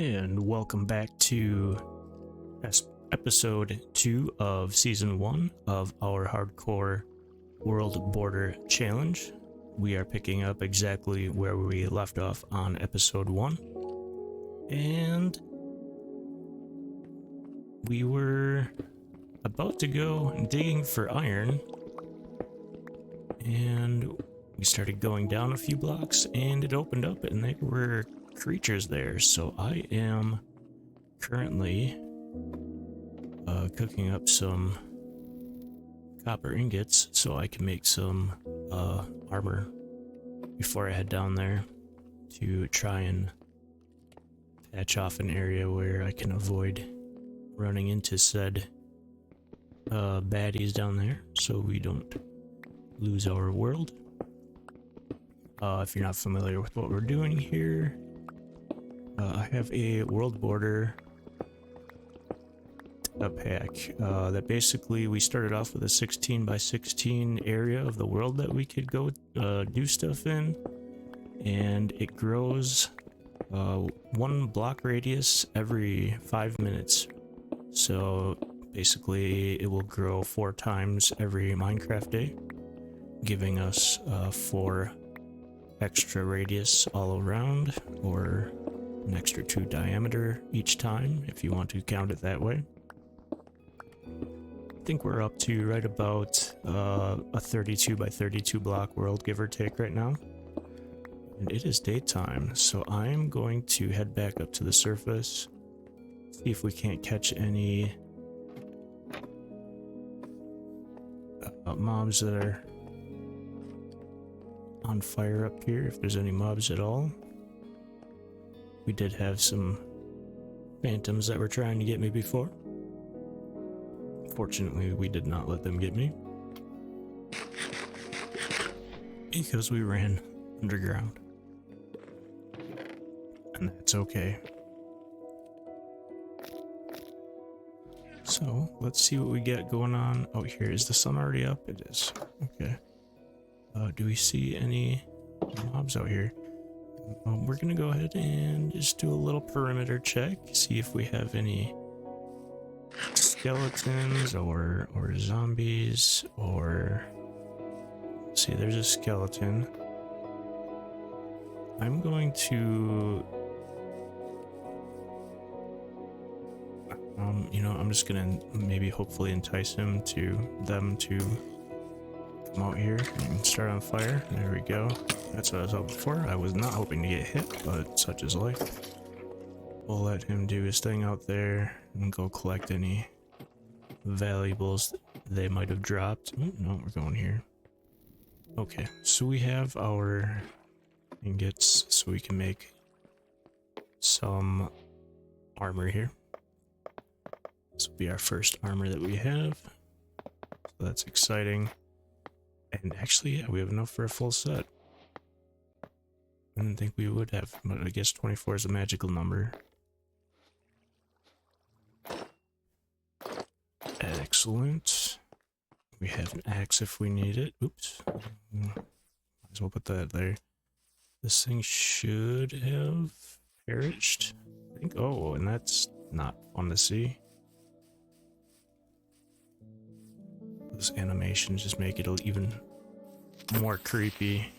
And welcome back to episode 2 of season 1 of our hardcore world border challenge. We are picking up exactly where we left off on episode 1. And we were about to go digging for iron. And we started going down a few blocks and it opened up and there were creatures there. So I am currently cooking up some copper ingots so I can make some armor before I head down there to try and patch off an area where I can avoid running into said baddies down there so we don't lose our world. If you're not familiar with what we're doing here, I have a world border pack that basically we started off with a 16 by 16 area of the world that we could go do stuff in, and it grows 1 block radius every 5 minutes. So basically it will grow 4 times every Minecraft day, giving us 4 extra radius all around, or an extra 2 diameter each time if you want to count it that way. I think we're up to right about a 32 by 32 block world, give or take, right now. And it is daytime, so I'm going to head back up to the surface, see if we can't catch any mobs that are on fire up here, if there's any mobs at all. We did have some phantoms that were trying to get me before. Fortunately, we did not let them get me, because we ran underground. And that's okay. So, let's see what we get going on. Oh, here, is the sun already up? It is. Okay. Do we see any mobs out here? We're gonna go ahead and just do a little perimeter check, see if we have any skeletons or zombies, or... See, there's a skeleton. I'm going to... you know, I'm just gonna maybe hopefully entice them to come out here and start on fire. There we go. That's what I was hoping for. I was not hoping to get hit, but such is life. We'll let him do his thing out there and go collect any valuables they might have dropped. Oh, no, we're going here. Okay, so we have our ingots so we can make some armor here. This will be our first armor that we have. So that's exciting. And actually, yeah, we have enough for a full set. I didn't think we would have, but I guess 24 is a magical number. Excellent. We have an axe if we need it. Oops. Might as well put that there. This thing should have perished, I think. Oh, and that's not fun to see. Those animations just make it even more creepy.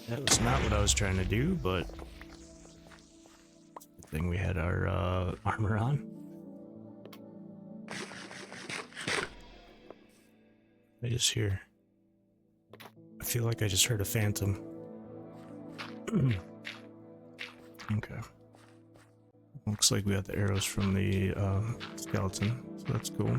That was not what I was trying to do, but good thing we had our armor on. I just hear... I feel like I just heard a phantom. Okay. Looks like we got the arrows from the skeleton, so that's cool.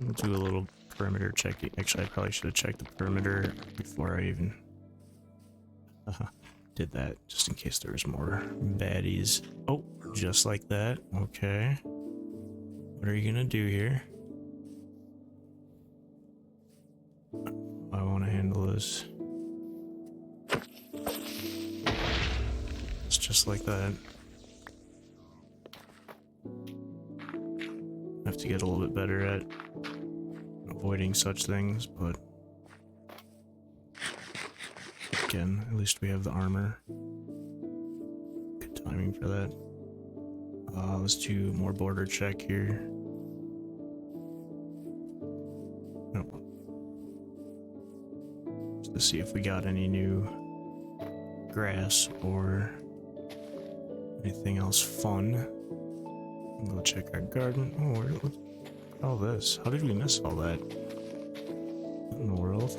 We'll do a little perimeter check. Actually, I probably should have checked the perimeter before I even did that, just in case there was more baddies. Oh, just like that. Okay. What are you gonna do here? I want to handle this. It's just like that. I have to get a little bit better at avoiding such things, but again, at least we have the armor. Good timing for that. Let's do more border check here. Nope. Just to see if we got any new grass or anything else fun. Go check our garden. Oh, look at all this. How did we miss all that? What in the world?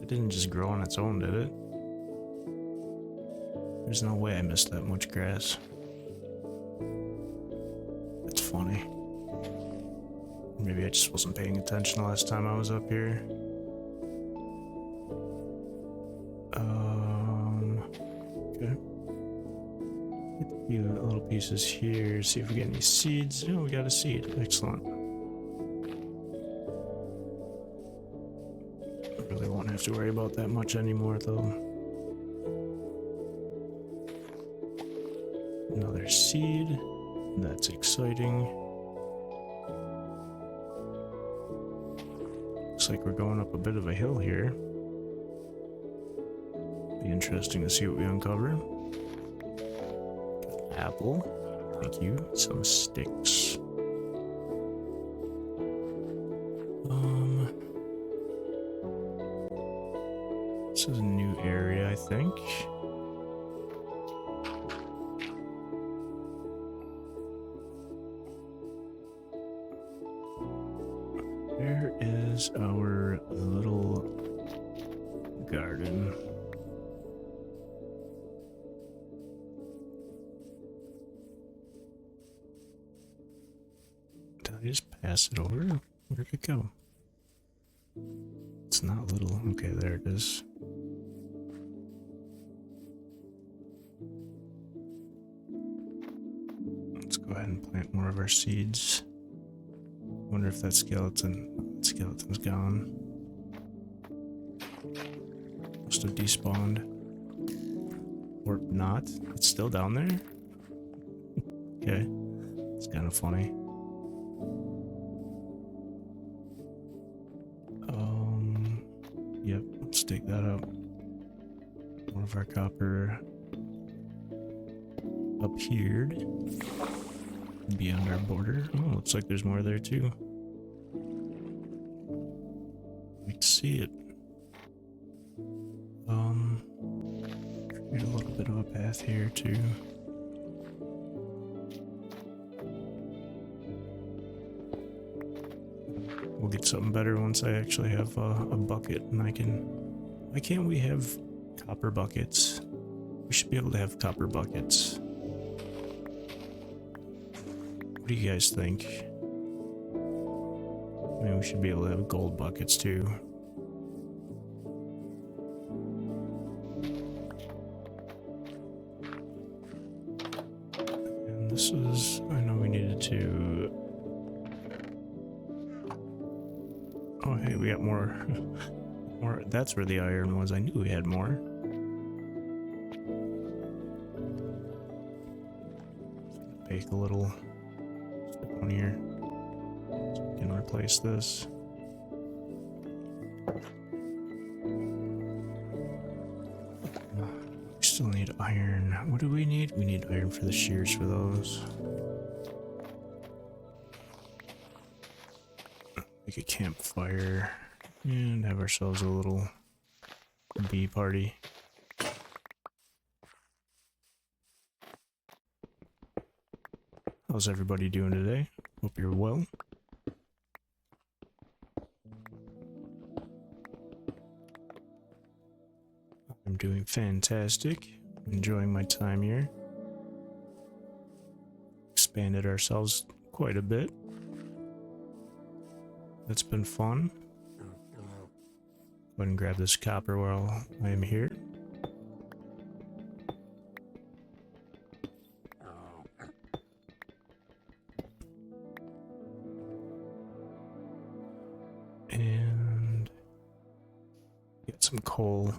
It didn't just grow on its own, did it? There's no way I missed that much grass. That's funny. Maybe I just wasn't paying attention last time I was up here. Okay. Get a few little pieces here, see if we get any seeds. Oh, we got a seed. Excellent. Really won't have to worry about that much anymore, though. Another seed. That's exciting. Looks like we're going up a bit of a hill here. Be interesting to see what we uncover. Got an apple. Thank you. Some sticks. This is a new area, I think. Where is our little garden? Did I just pass it over? Where'd it go? It's not little. Okay, there it is. Let's go ahead and plant more of our seeds. Wonder if that skeleton's gone. Must have despawned. Or not. It's still down there? Okay. It's kind of funny. Yep, let's dig that up. More of our copper appeared beyond our border. Oh, looks like there's more there too. We can see it. Create a little bit of a path here too. We'll get something better once I actually have a bucket and I can... Why can't we have copper buckets? We should be able to have copper buckets. What do you guys think? I mean, we should be able to have gold buckets too. And this is... I know we needed to... Oh, hey, we got more. More. That's where the iron was. I knew we had more. Bake a little stuff on here so we can replace this. We still need iron. What do we need? We need iron for the shears for those. Make a campfire and have ourselves a little bee party. How's everybody doing today? Hope you're well. I'm doing fantastic. Enjoying my time here. Expanded ourselves quite a bit. That's been fun. Go ahead and grab this copper while I am here. some coal.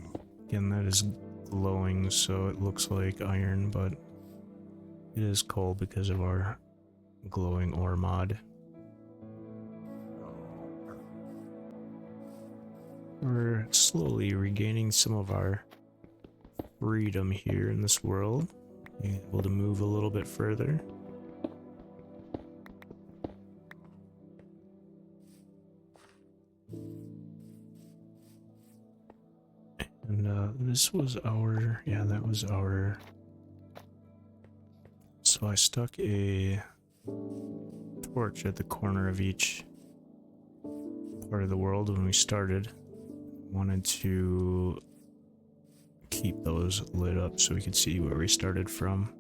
Again, that is glowing, so it looks like iron, but it is coal because of our glowing ore mod. We're slowly regaining some of our freedom here in this world. Able to move a little bit further. And this was our, yeah, that was our, so I stuck a torch at the corner of each part of the world when we started. Wanted to keep those lit up so we could see where we started from.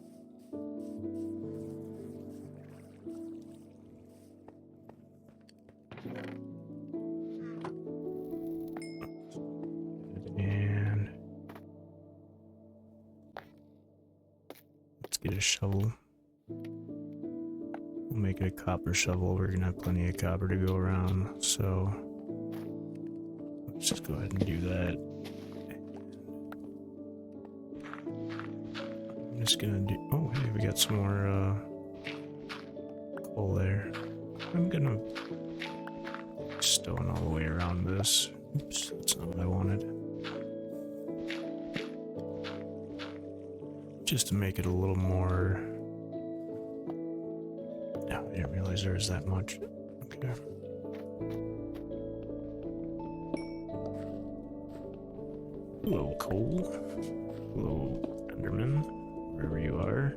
And let's get a shovel. We'll make it a copper shovel. We're gonna have plenty of copper to go around, so let's just go ahead and do that. I'm just gonna do, oh hey, we got some more coal there. I'm gonna stone all the way around this. Oops, that's not what I wanted. Just to make it a little more, oh, I didn't realize there was that much. Okay. Hello, coal. Hello, Enderman, wherever you are.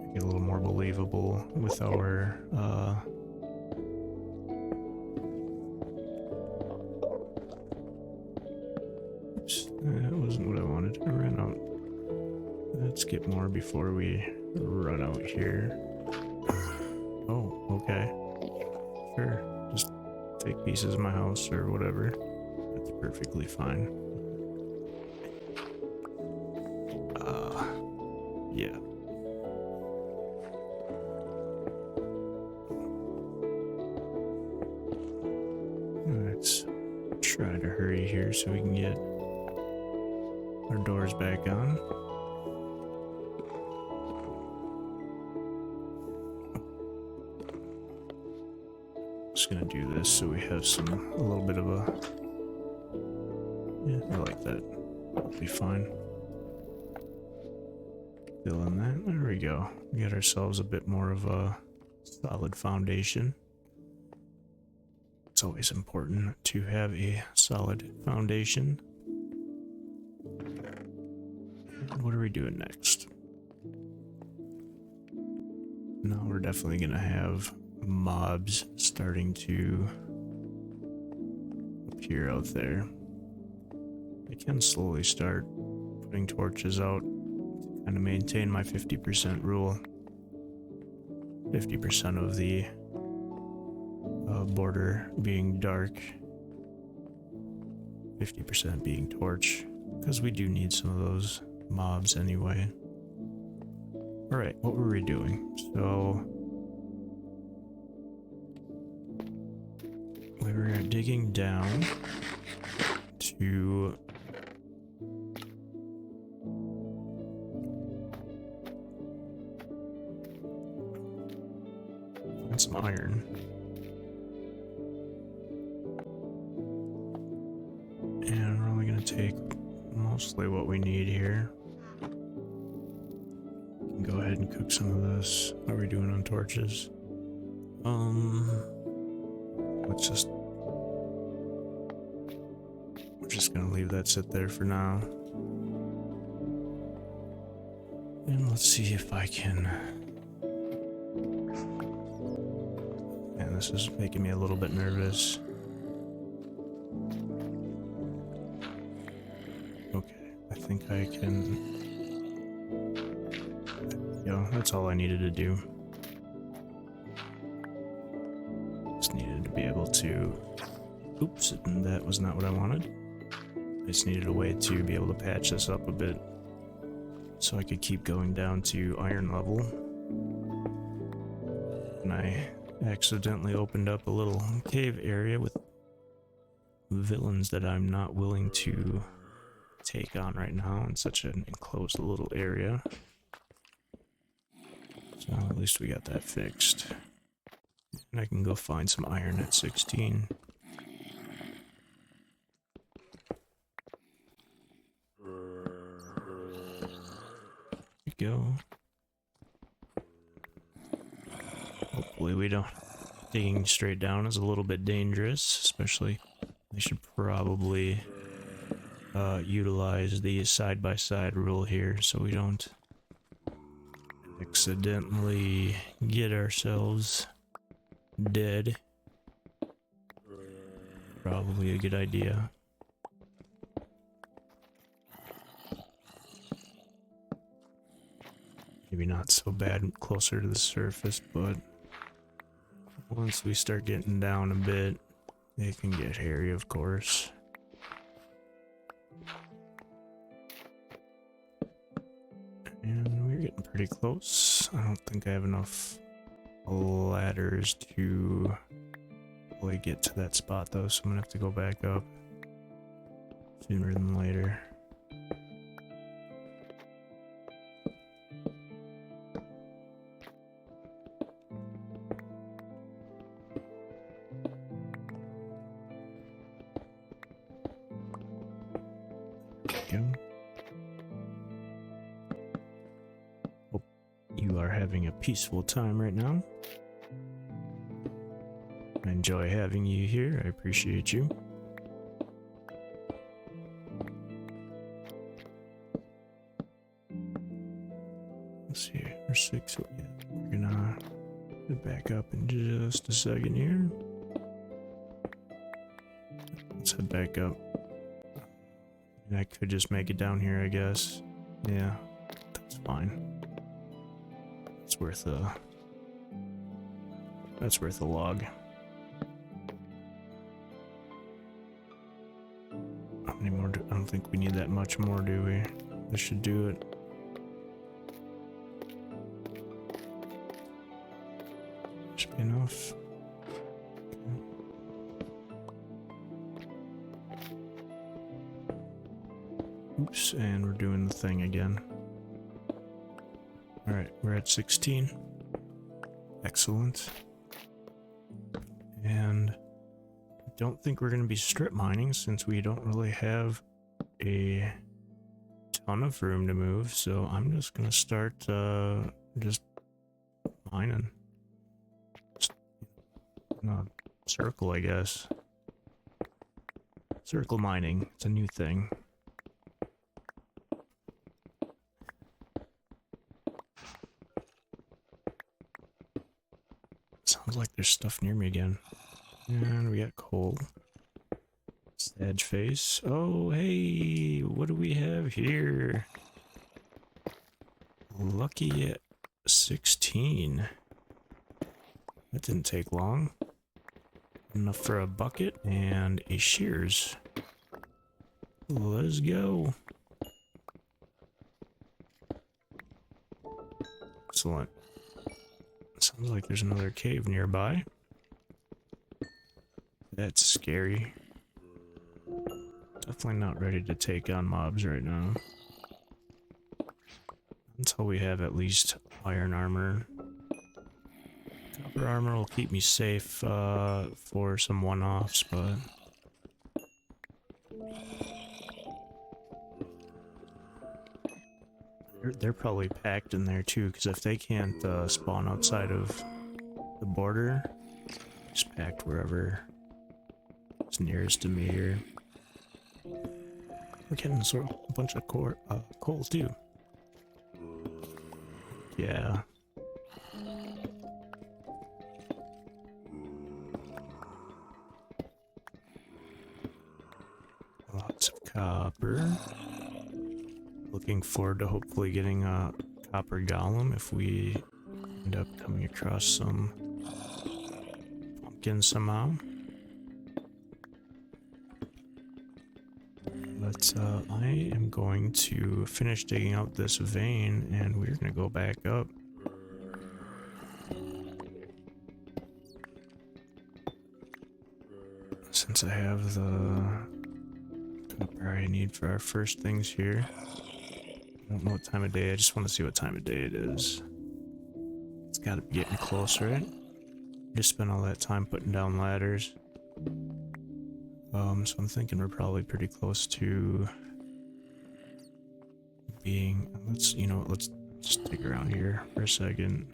Make it a little more believable with our, oops, that wasn't what I wanted. I ran out. Let's get more before we run out here. Oh, okay. Sure. Just take pieces of my house or whatever. That's perfectly fine. Yeah. Let's try to hurry here so we can get our doors back on. Just gonna do this so we have a little bit of a, yeah, I like that. That'll be fine. Fill in that, there we go. We got ourselves a bit more of a solid foundation. It's always important to have a solid foundation. And what are we doing next? Now we're definitely gonna have mobs starting to appear out there. I can slowly start putting torches out to kind of maintain my 50% rule. 50% of the border being dark, 50% being torch, because we do need some of those mobs anyway. Alright, what were we doing? So we were digging down to find some iron. And we're only going to take mostly what we need here. We can go ahead and cook some of this. How are we doing on torches? Let's just, we're just gonna leave that sit there for now. And let's see if I can, man, this is making me a little bit nervous. Okay, I think I can, yeah, that's all I needed to do. Needed to be able to, oops, that was not what I wanted. I just needed a way to be able to patch this up a bit so I could keep going down to iron level. And I accidentally opened up a little cave area with villains that I'm not willing to take on right now in such an enclosed little area. So at least we got that fixed. And I can go find some iron at 16. There we go. Hopefully we don't... Digging straight down is a little bit dangerous, especially... They should probably utilize the side-by-side rule here so we don't accidentally get ourselves dead. Probably a good idea. Maybe not so bad closer to the surface, but once we start getting down a bit, it can get hairy, of course. And we're getting pretty close. I don't think I have enough ladders to really get to that spot though, so I'm gonna have to go back up sooner than later. Hope you are having a peaceful time right now. I enjoy having you here. I appreciate you. Let's see. We're 6. Yeah, we're gonna get back up in just a second here. Let's head back up. And I could just make it down here, I guess. Yeah, that's fine. It's worth a... That's worth a log. How many more I don't think we need that much more, do we? This should do it. Should be enough. Oops, and we're doing the thing again. Alright, we're at 16. Excellent. And I don't think we're going to be strip mining since we don't really have a ton of room to move, so I'm just going to start just mining. Just in a circle, I guess. Circle mining, it's a new thing. Sounds like there's stuff near me again. And we got coal. Sad face. Oh, hey, what do we have here? Lucky at 16. That didn't take long. Enough for a bucket and a shears. Let's go. Excellent. Sounds like there's another cave nearby. That's scary. Definitely not ready to take on mobs right now. Until we have at least iron armor. Copper armor will keep me safe for some one-offs, but... They're probably packed in there too, because if they can't spawn outside of the border, just packed wherever is nearest to me here. We're getting a bunch of coal too. Yeah. Lots of copper. Looking forward to hopefully getting a copper golem if we end up coming across some pumpkins somehow. But I am going to finish digging out this vein and we're going to go back up. since I have the copper I need for our first things here. I don't know what time of day, I just want to see what time of day it is. It's gotta be getting close, right? Just spent all that time putting down ladders. So I'm thinking we're probably pretty close to being, let's just dig around here for a second.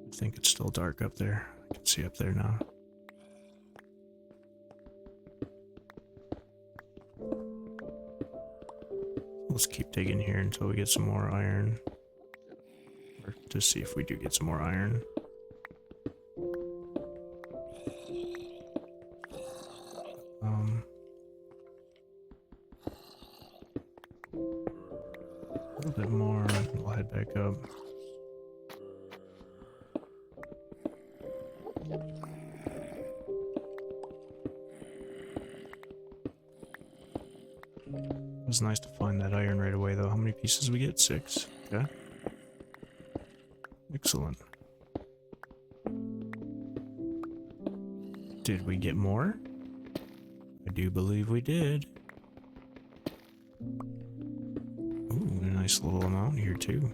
I think it's still dark up there. I can see up there now. Let's keep digging here until we get some more iron. Or to see if we do get some more iron. A little bit more, we'll head back up. It was nice to find that iron right away though. How many pieces we get? 6. Okay. Excellent. Did we get more? I do believe we did. Ooh, a nice little amount here too.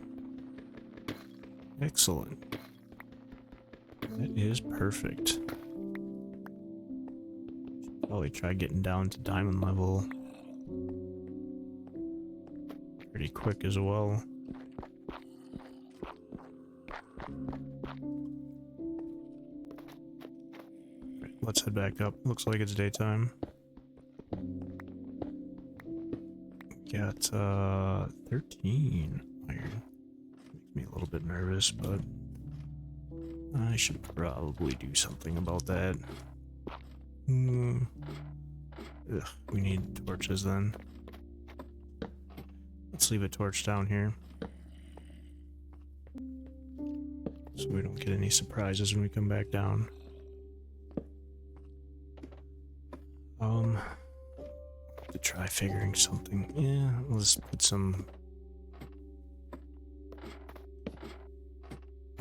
Excellent. That is perfect. Should probably try getting down to diamond level pretty quick as well. Right, let's head back up. Looks like it's daytime. Got 13 iron. Makes me a little bit nervous, but I should probably do something about that. Ugh, we need torches then. Let's leave a torch down here, so we don't get any surprises when we come back down. To try figuring something. Yeah, let's put some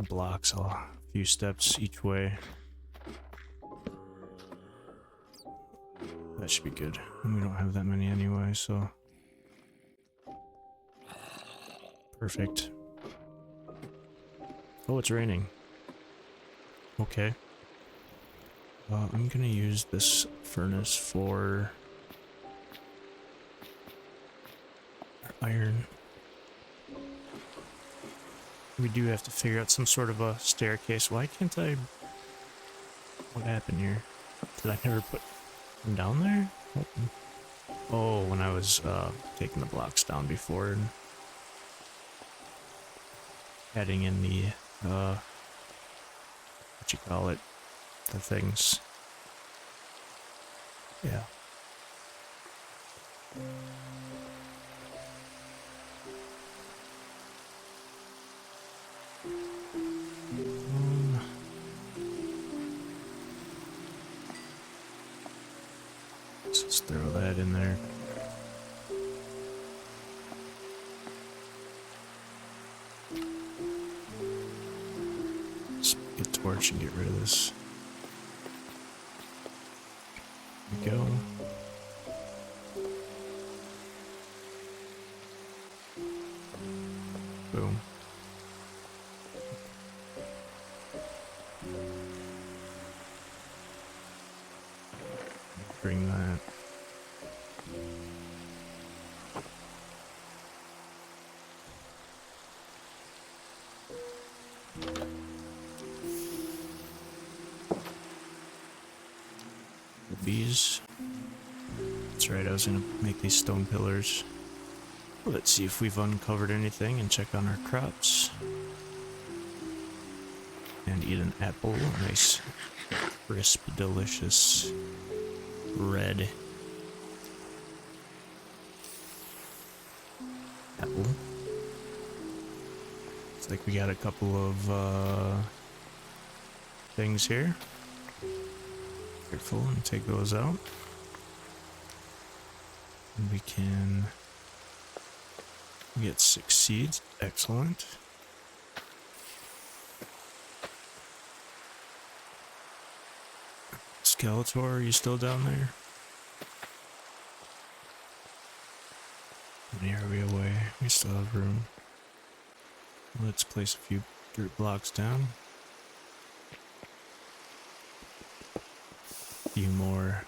blocks a few steps each way. That should be good. And we don't have that many anyway, so perfect. Oh, it's raining. Okay. I'm gonna use this furnace for iron. We do have to figure out some sort of a staircase. Why can't I... What happened here? Did I never put them down there? Oh, when I was taking the blocks down before and adding in the what you call it, the things. Yeah. Let's just throw that in there. Let's get a torch and get rid of this. There we go. Boom. Bring that. Bees. That's right, I was gonna make these stone pillars. Let's see if we've uncovered anything and check on our crops. And eat an apple. Nice, crisp, delicious red apple. Looks like we got a couple of things here. Careful and take those out. And we can get 6 seeds. Excellent. Skeletor, are you still down there? And here we away. We still have room. Let's place a few dirt blocks down. A few more.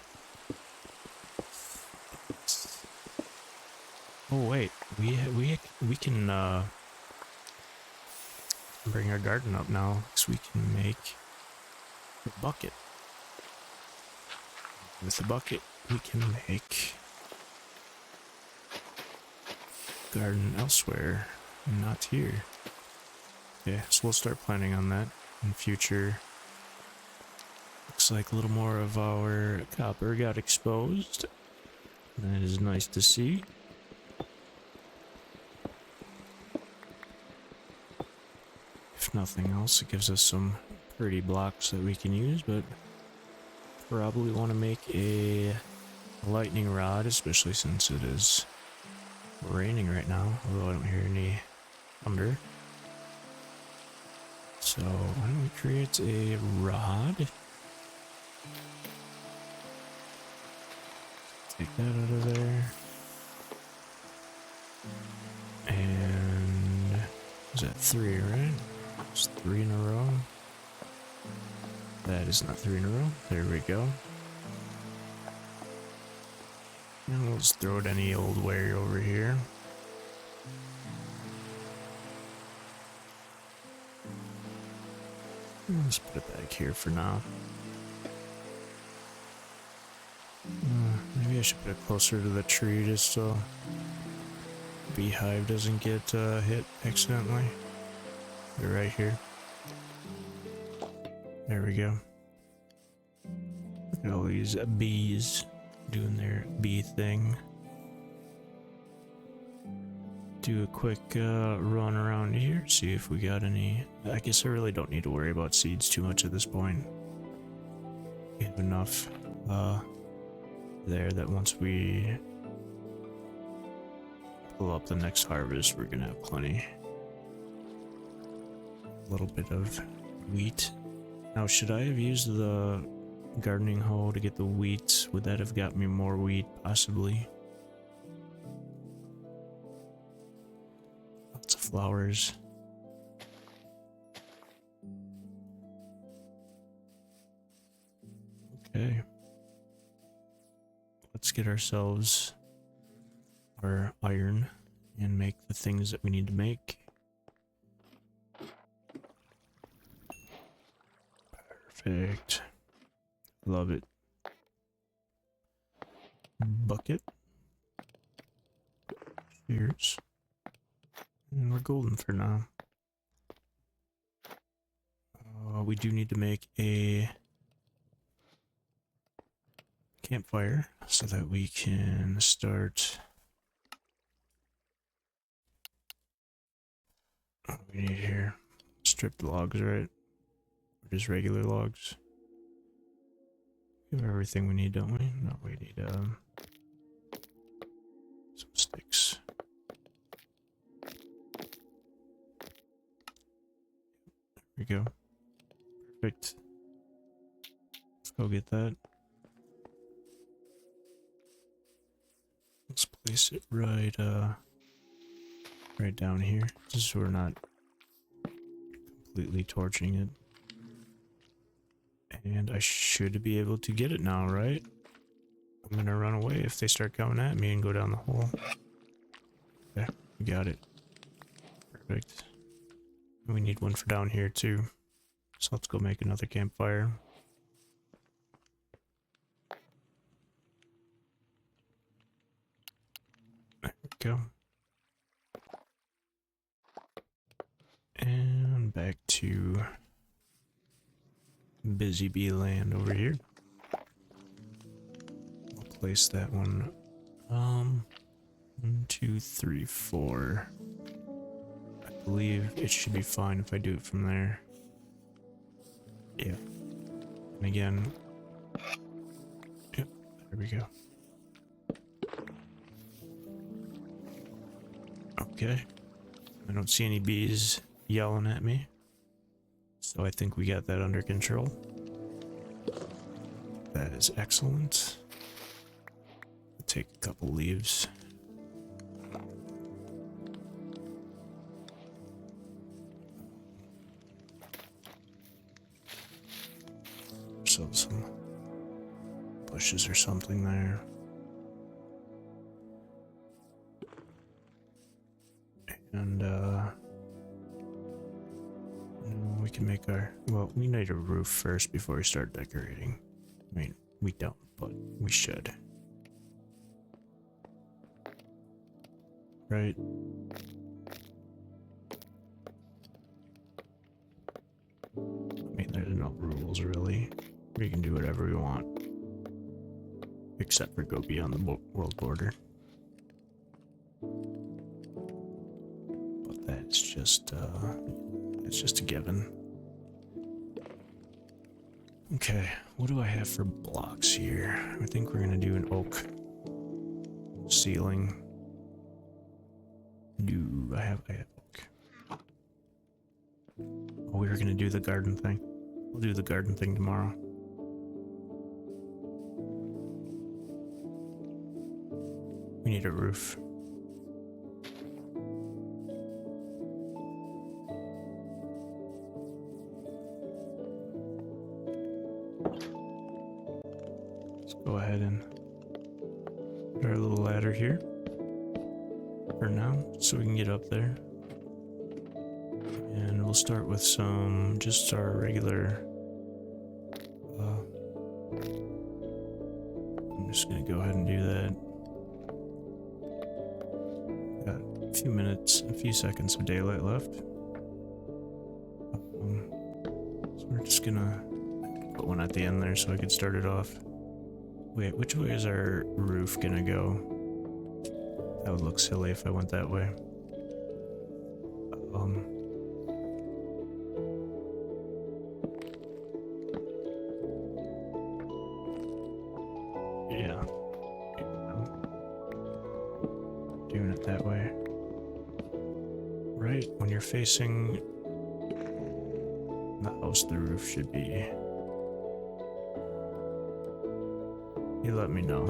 Oh wait, we can bring our garden up now, because we can make a bucket. With the bucket, we can make garden elsewhere, not here. Okay, so we'll start planning on that in future. Looks like a little more of our copper got exposed. That is nice to see. If nothing else, it gives us some pretty blocks that we can use, but probably want to make a lightning rod, especially since it is raining right now, although I don't hear any thunder. So why don't we create a rod? Take that out of there. And is that 3, right? It's 3 in a row. That is not 3 in a row. There we go. And we'll just throw it any old way over here. Let's put it back here for now. Maybe I should put it closer to the tree just so the beehive doesn't get hit accidentally. They're right here. There we go. Look at all these bees doing their bee thing. Do a quick run around here, see if we got any. I guess I really don't need to worry about seeds too much at this point. We have enough there that once we pull up the next harvest, we're gonna have plenty. A little bit of wheat. Now, should I have used the gardening hoe to get the wheat? Would that have got me more wheat? Possibly. Lots of flowers. Okay. Let's get ourselves our iron and make the things that we need to make. Perfect. Love it. Bucket. Cheers. And we're golden for now. We do need to make a campfire so that we can start. What do we need here? Stripped logs, right? Or just regular logs? We have everything we need, don't we? No, we need some sticks. There we go. Perfect. Let's go get that. Let's place it right right down here, just so we're not completely torching it. And I should be able to get it now, right? I'm gonna run away if they start coming at me and go down the hole. Okay, we got it. Perfect. We need one for down here too. So let's go make another campfire. There we go. And back to busy bee land over here. I'll place that one. 1, 2, 3, 4. I believe it should be fine if I do it from there. Yeah. And again. Yep, there we go. Okay. I don't see any bees yelling at me. So I think we got that under control. That is excellent. Take a couple leaves. So some bushes or something there. And we can make our, well, we need a roof first before we start decorating. I mean, we don't, but we should. Right? I mean, there's no rules really. We can do whatever we want. Except for go beyond the world border. But that's just, it's just a given. Okay, what do I have for blocks here? I think we're gonna do an oak ceiling. No, I have oak. Oh, we were gonna do the garden thing. We'll do the garden thing tomorrow. We need a roof. Let's go ahead and put our little ladder here for now, so we can get up there. And we'll start with some, just our regular, I'm just gonna go ahead and do that. Got a few minutes, a few seconds of daylight left. So we're just gonna put one at the end there so I can start it off. Wait, which way is our roof gonna go? That would look silly if I went that way. Yeah. Doing it that way. Right, when you're facing the house, the roof should be. You let me know,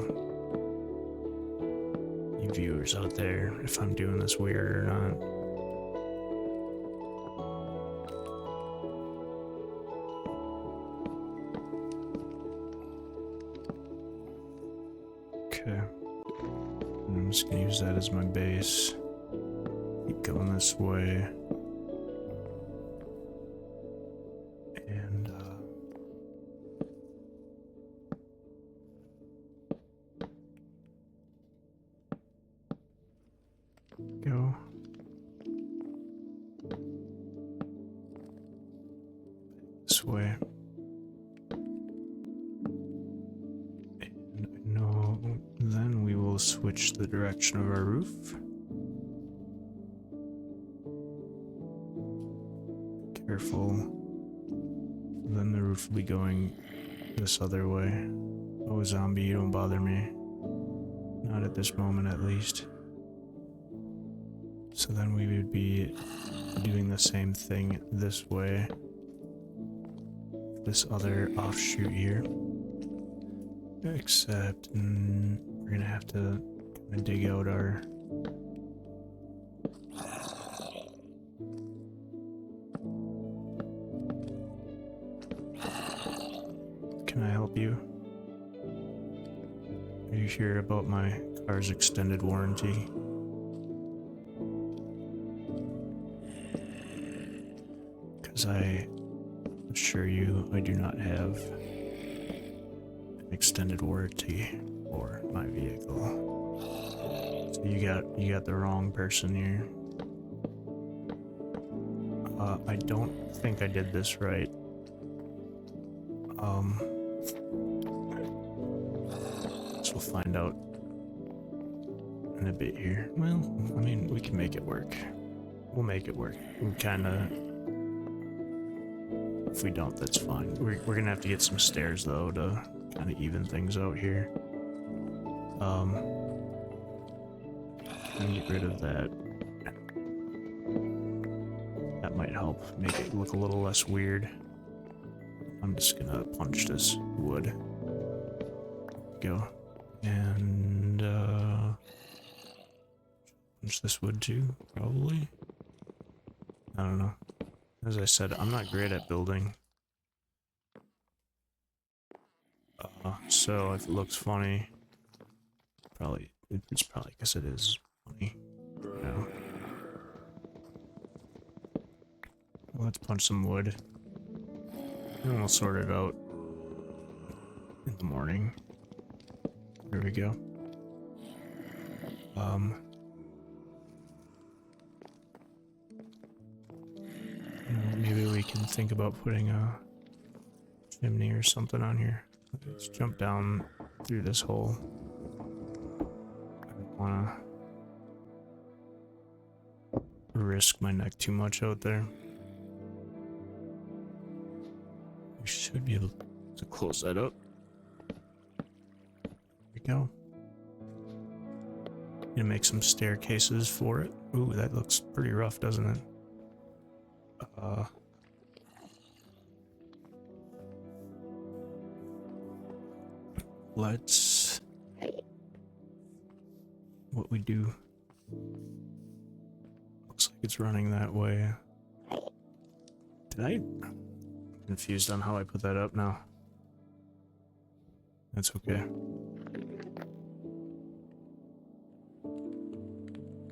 you viewers out there, if I'm doing this weird or not. Okay. I'm just gonna use that as my base. Keep going this way. And, go. This way. And no, then we will switch the direction of our roof. Careful. Then the roof will be going this other way. Oh, zombie, you don't bother me. Not at this moment, at least. So then we would be doing the same thing this way. This other offshoot here. Except we're gonna have to dig out our... Can I help you? Are you sure about my car's extended warranty? Because I assure you, I do not have an extended warranty for my vehicle. So you got the wrong person here. I don't think I did this right. So we'll find out in a bit here. Well, I mean, we can make it work. We'll make it work. We kinda... If we don't, that's fine. We're gonna have to get some stairs, though, to kind of even things out here. And get rid of that. That might help make it look a little less weird. I'm just gonna punch this wood. go. And punch this wood too, probably. I don't know. As I said, I'm not great at building. So if it looks funny, probably it's probably because it is funny. You know. Let's punch some wood. And we'll sort it out in the morning. There we go. Maybe we can think about putting a chimney or something on here. Let's jump down through this hole. I don't wanna risk my neck too much out there. We should be able to close that up. There we go. Gonna make some staircases for it. Ooh, that looks pretty rough, doesn't it? Let's... What we do... Looks like it's running that way. Did I... I'm confused on how I put that up now. That's okay.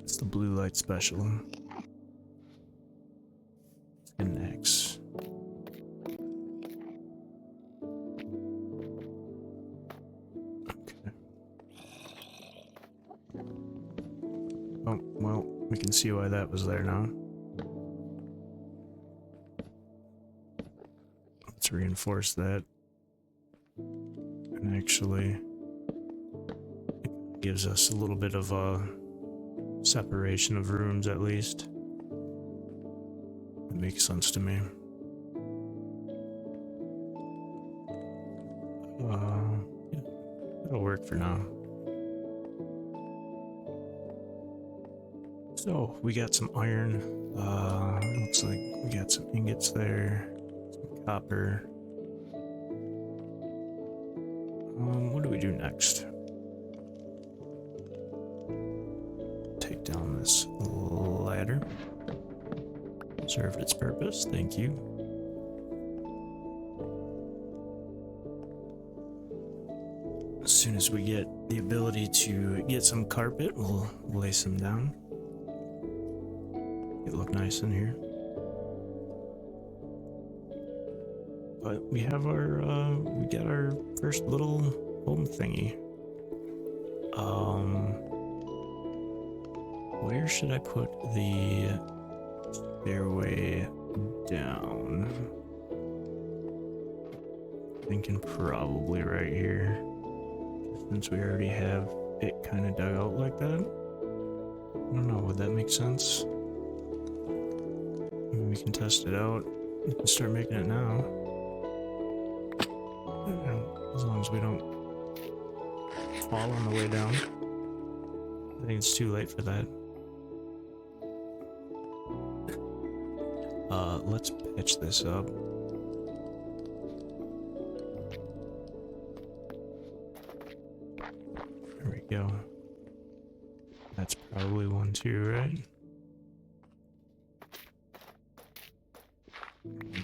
It's the blue light special. It's an X. Okay. Oh, well, we can see why that was there now. Let's reinforce that. And actually, it gives us a little bit of a separation of rooms at least. It makes sense to me. Yeah, that'll work for now. So we got some iron. Looks like we got some ingots there, some copper. What do we do next? Take down this ladder. Served its purpose, thank you. As soon as we get the ability to get some carpet, we'll lay some down. It look nice in here. But we have our, we got our first little home thingy. Where should I put the stairway down? Thinking probably right here. Since we already have it kind of dug out like that. I don't know, would that make sense? Maybe we can test it out. We can start making it now. As long as we don't fall on the way down. I think it's too late for that. Let's patch this up. There we go. That's probably one too, right?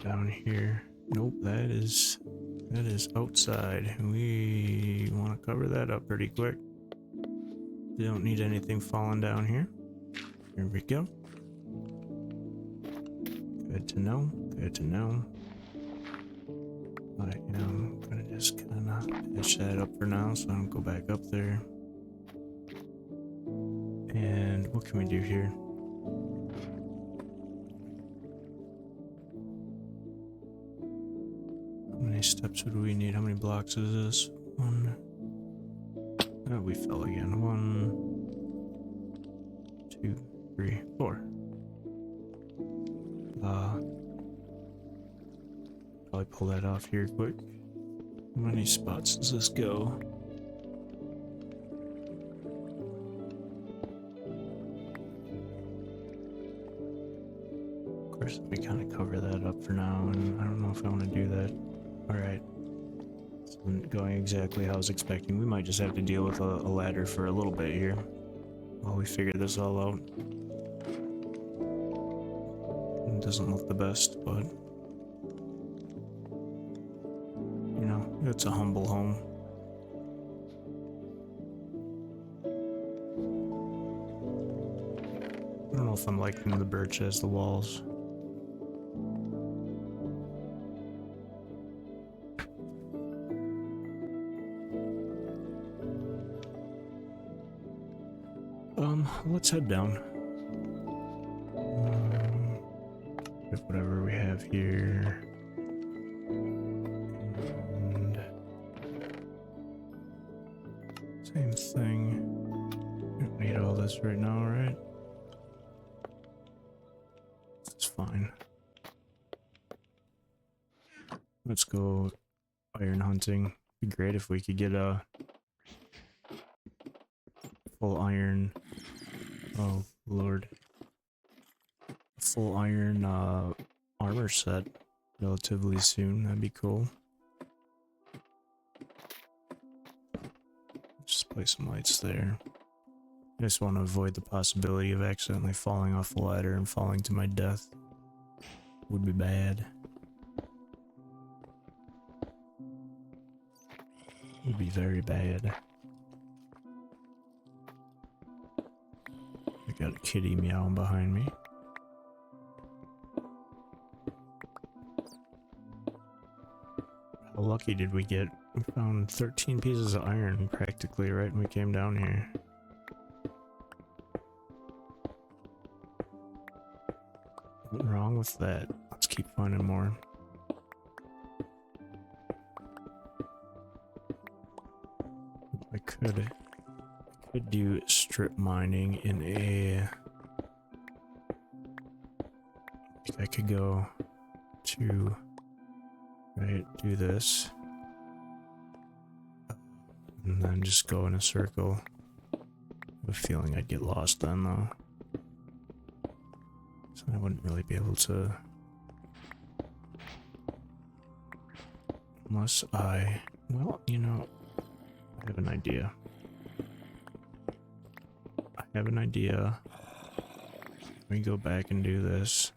Down here. Nope, that is outside. We want to cover that up pretty quick. We don't need anything falling down here. Here we go. Good to know. Good to know. I am gonna just kind of patch that up for now, so I don't go back up there. And what can we do here? How many steps would we need? How many blocks is this? One. Oh, we fell again. 1, 2, 3, 4. Probably pull that off here quick. How many spots does this go? Of course, we kind of cover that up for now, and I don't know if I want to do that. Alright. So Isn't going exactly how I was expecting. We might just have to deal with a ladder for a little bit here while we figure this all out. It doesn't look the best, but you know, it's a humble home. I don't know if I'm liking the birch as the walls. Let's head down. With whatever we have here. And same thing. We don't need all this right now, right? It's fine. Let's go iron hunting. It'd be great if we could get a full iron. Oh lord. Full iron armor set relatively soon. That'd be cool. Just place some lights there. I just want to avoid the possibility of accidentally falling off the ladder and falling to my death. Would be bad. Would be very bad. I got a kitty meowing behind me. How lucky did we get? We found 13 pieces of iron practically right when we came down here. What's wrong with that? Let's keep finding more. I could do strip mining in a... I could go to... Right, do this. And then just go in a circle. I have a feeling I'd get lost then though. So I wouldn't really be able to... Unless I... Well, you know, I have an idea. I have an idea. We go back and do this.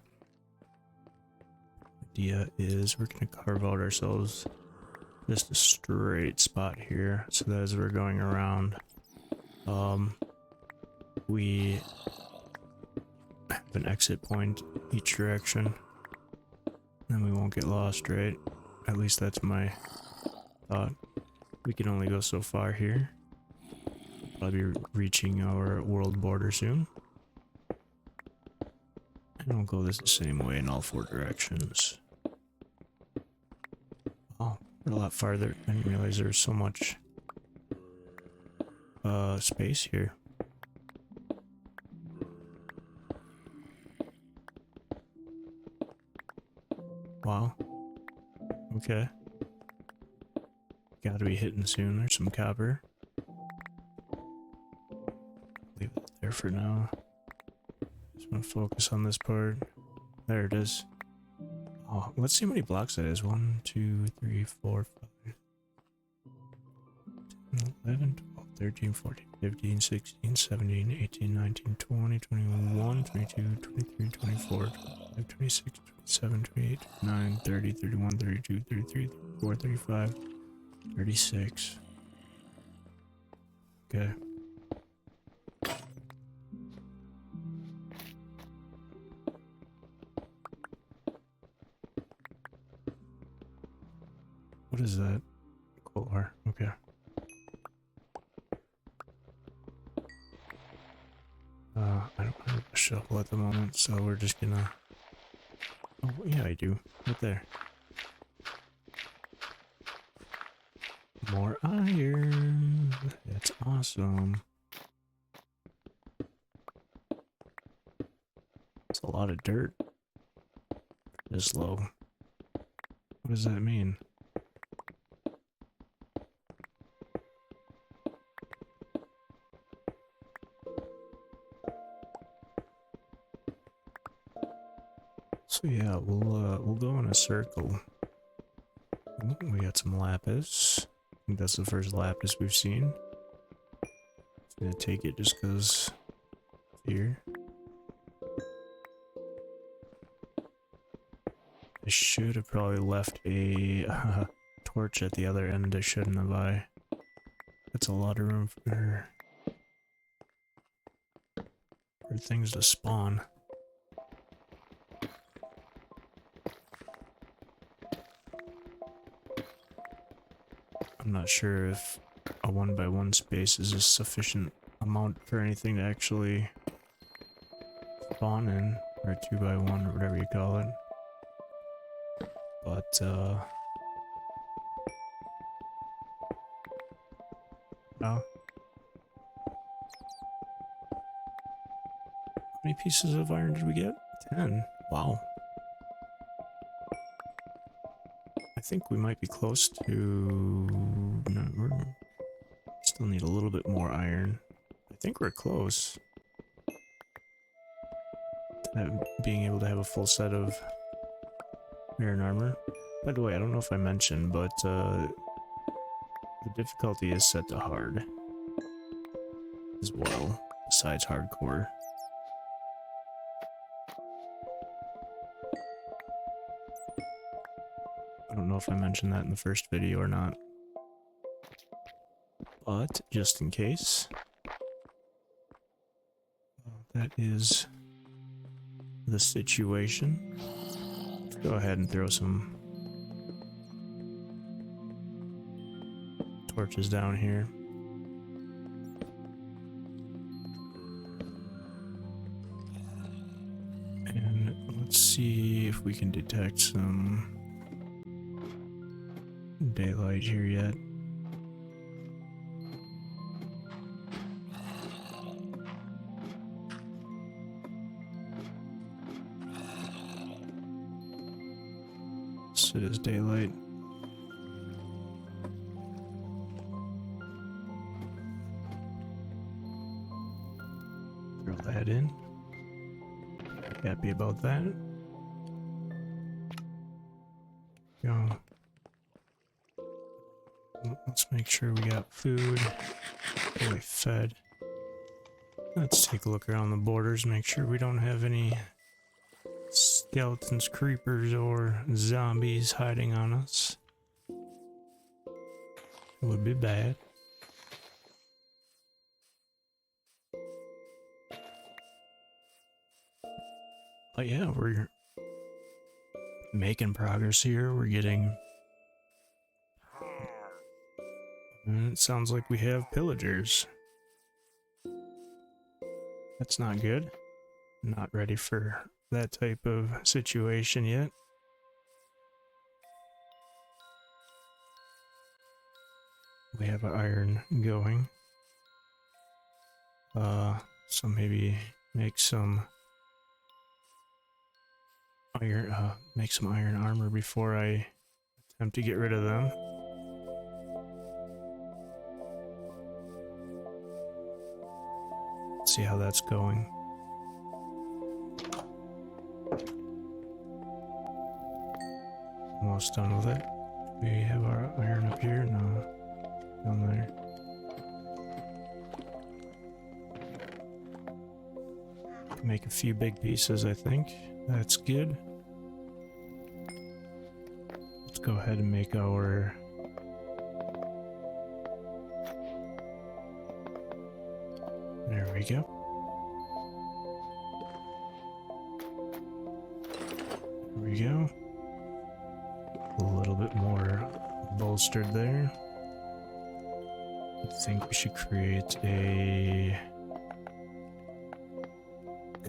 Idea is we're gonna carve out ourselves just a straight spot here so that as we're going around, we have an exit point each direction. Then we won't get lost, right? At least that's my thought. We can only go so far here. Probably be reaching our world border soon. And we'll go this the same way in all 4 directions. Oh, we're a lot farther. I didn't realize there was so much space here. Wow. Okay. Gotta be hitting soon. There's some copper. Leave it there for now. Just want to focus on this part. There it is. Oh, let's see how many blocks that is. 1, 2, 3, 4, 5, 10, 11, 12, 13, 14, 15, 16, 17, 18, 19, 20, 21, 22, 23, 24, 25, 26, 27, 28, 29, 30, 31, 32, 33, 34, 35, 36. Okay. What is that? Cool R. Okay. I don't have a shovel at the moment, so we're just gonna... Oh, yeah, I do. Right there. More iron. That's awesome. It's a lot of dirt. This low. What does that mean? So yeah, we'll go in a circle. Ooh, we got some lapis. think that's the first lapis we've seen. I'm gonna take it just because here. I should have probably left a torch at the other end, I shouldn't have I? That's a lot of room for things to spawn. I'm not sure if a 1x1 space is a sufficient amount for anything to actually spawn in, or a 2x1 or whatever you call it. But oh. How many pieces of iron did we get? 10. Wow. I think we might be close to... No, we still need a little bit more iron. I think we're close to being able to have a full set of iron armor. By the way, I don't know if I mentioned, but the difficulty is set to hard as well, besides hardcore. I don't know if I mentioned that in the first video or not, but just in case, that is the situation. Let's go ahead and throw some torches down here. And let's see if we can detect some daylight here yet. So it is daylight. Throw that in. Happy about that. Go. Let's make sure we got food. Fully fed. Let's take a look around the borders, make sure we don't have any skeletons, creepers, or zombies hiding on us. It would be bad. But yeah, we're making progress here. We're getting... And it sounds like we have pillagers. That's not good. Not ready for that type of situation yet. We have our iron going. So maybe make some iron armor before I attempt to get rid of them. Let's see how that's going. Almost done with it. We have our iron up here? No. Down there. Make a few big pieces, I think. That's good. Let's go ahead and make our... There we go. There we go. A little bit more bolstered there. I think we should create a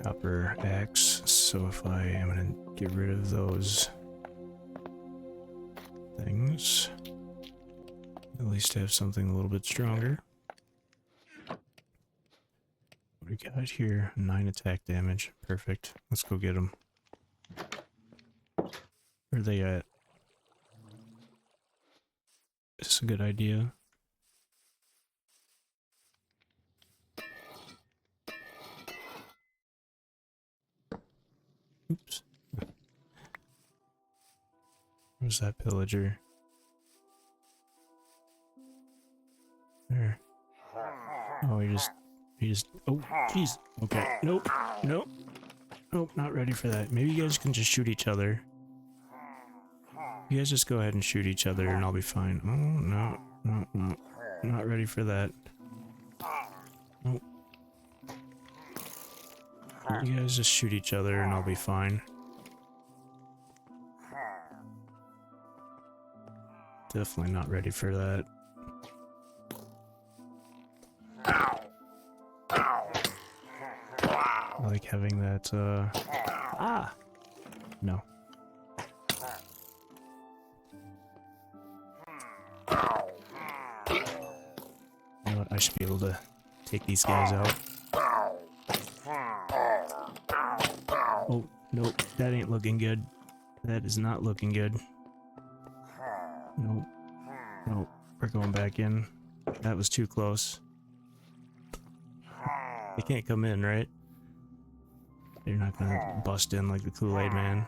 copper axe. So if I am going to get rid of those things, at least have something a little bit stronger. What do we got here? 9 attack damage. Perfect. Let's go get them. Where are they at? Is this a good idea? Oops. Where's that pillager? Oh, he just, oh, jeez. Okay, nope, nope, nope, not ready for that. Maybe you guys can just shoot each other. You guys just go ahead and shoot each other and I'll be fine. Oh, no, no, no, not ready for that. Nope. You guys just shoot each other and I'll be fine. Definitely not ready for that. I like having that, ah! No. You know what? I should be able to take these guys out. Oh, nope. That ain't looking good. That is not looking good. Nope. Nope. We're going back in. That was too close. They can't come in, right? They're not gonna bust in like the Kool-Aid Man.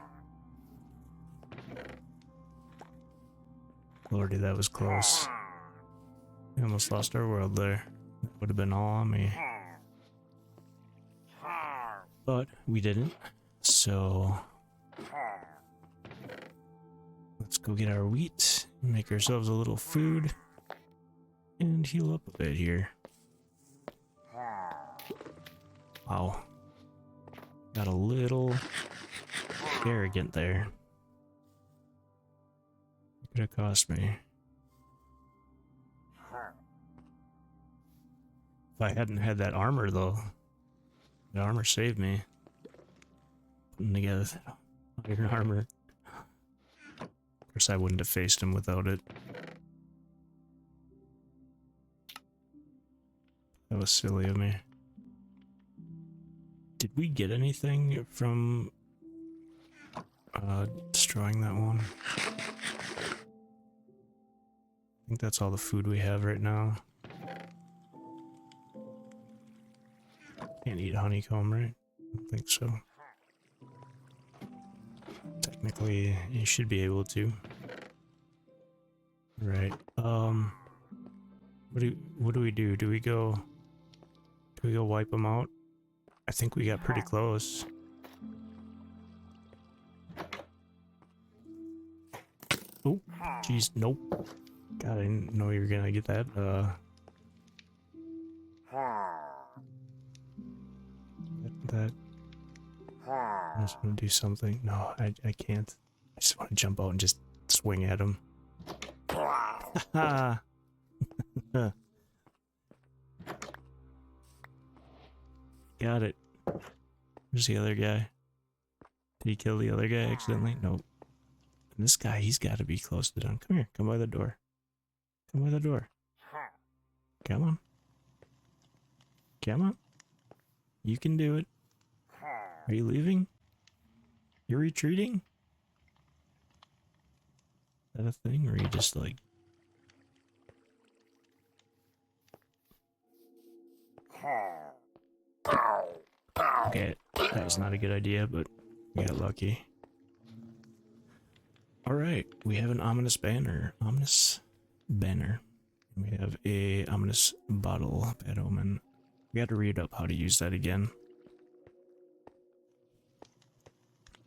Lordy, that was close. We almost lost our world there. That would have been all on me. But we didn't. So let's go get our wheat, make ourselves a little food, and heal up a bit here. Wow. Got a little arrogant there. It could have cost me. If I hadn't had that armor though, the armor saved me. Putting together that iron armor. Of course I wouldn't have faced him without it. That was silly of me. Did we get anything from destroying that one? I think that's all the food we have right now. Can't eat honeycomb, right? I don't think so. Technically, you should be able to. Right. What do we do? Do we go wipe them out? I think we got pretty close. Oh, jeez, nope. God, I didn't know you were gonna get that. That. I just want to do something. No, I can't. I just want to jump out and just swing at him. Haha. Got it. Where's the other guy? Did he kill the other guy accidentally? Nope. And this guy, he's got to be close to done. Come here. Come by the door. Come by the door. Come on. Come on. You can do it. Are you leaving? You're retreating? Is that a thing? Or are you just like... Okay, that was not a good idea, but we got lucky. Alright, we have an ominous banner. Ominous banner. We have a ominous bottle, bad omen. We got to read up how to use that again.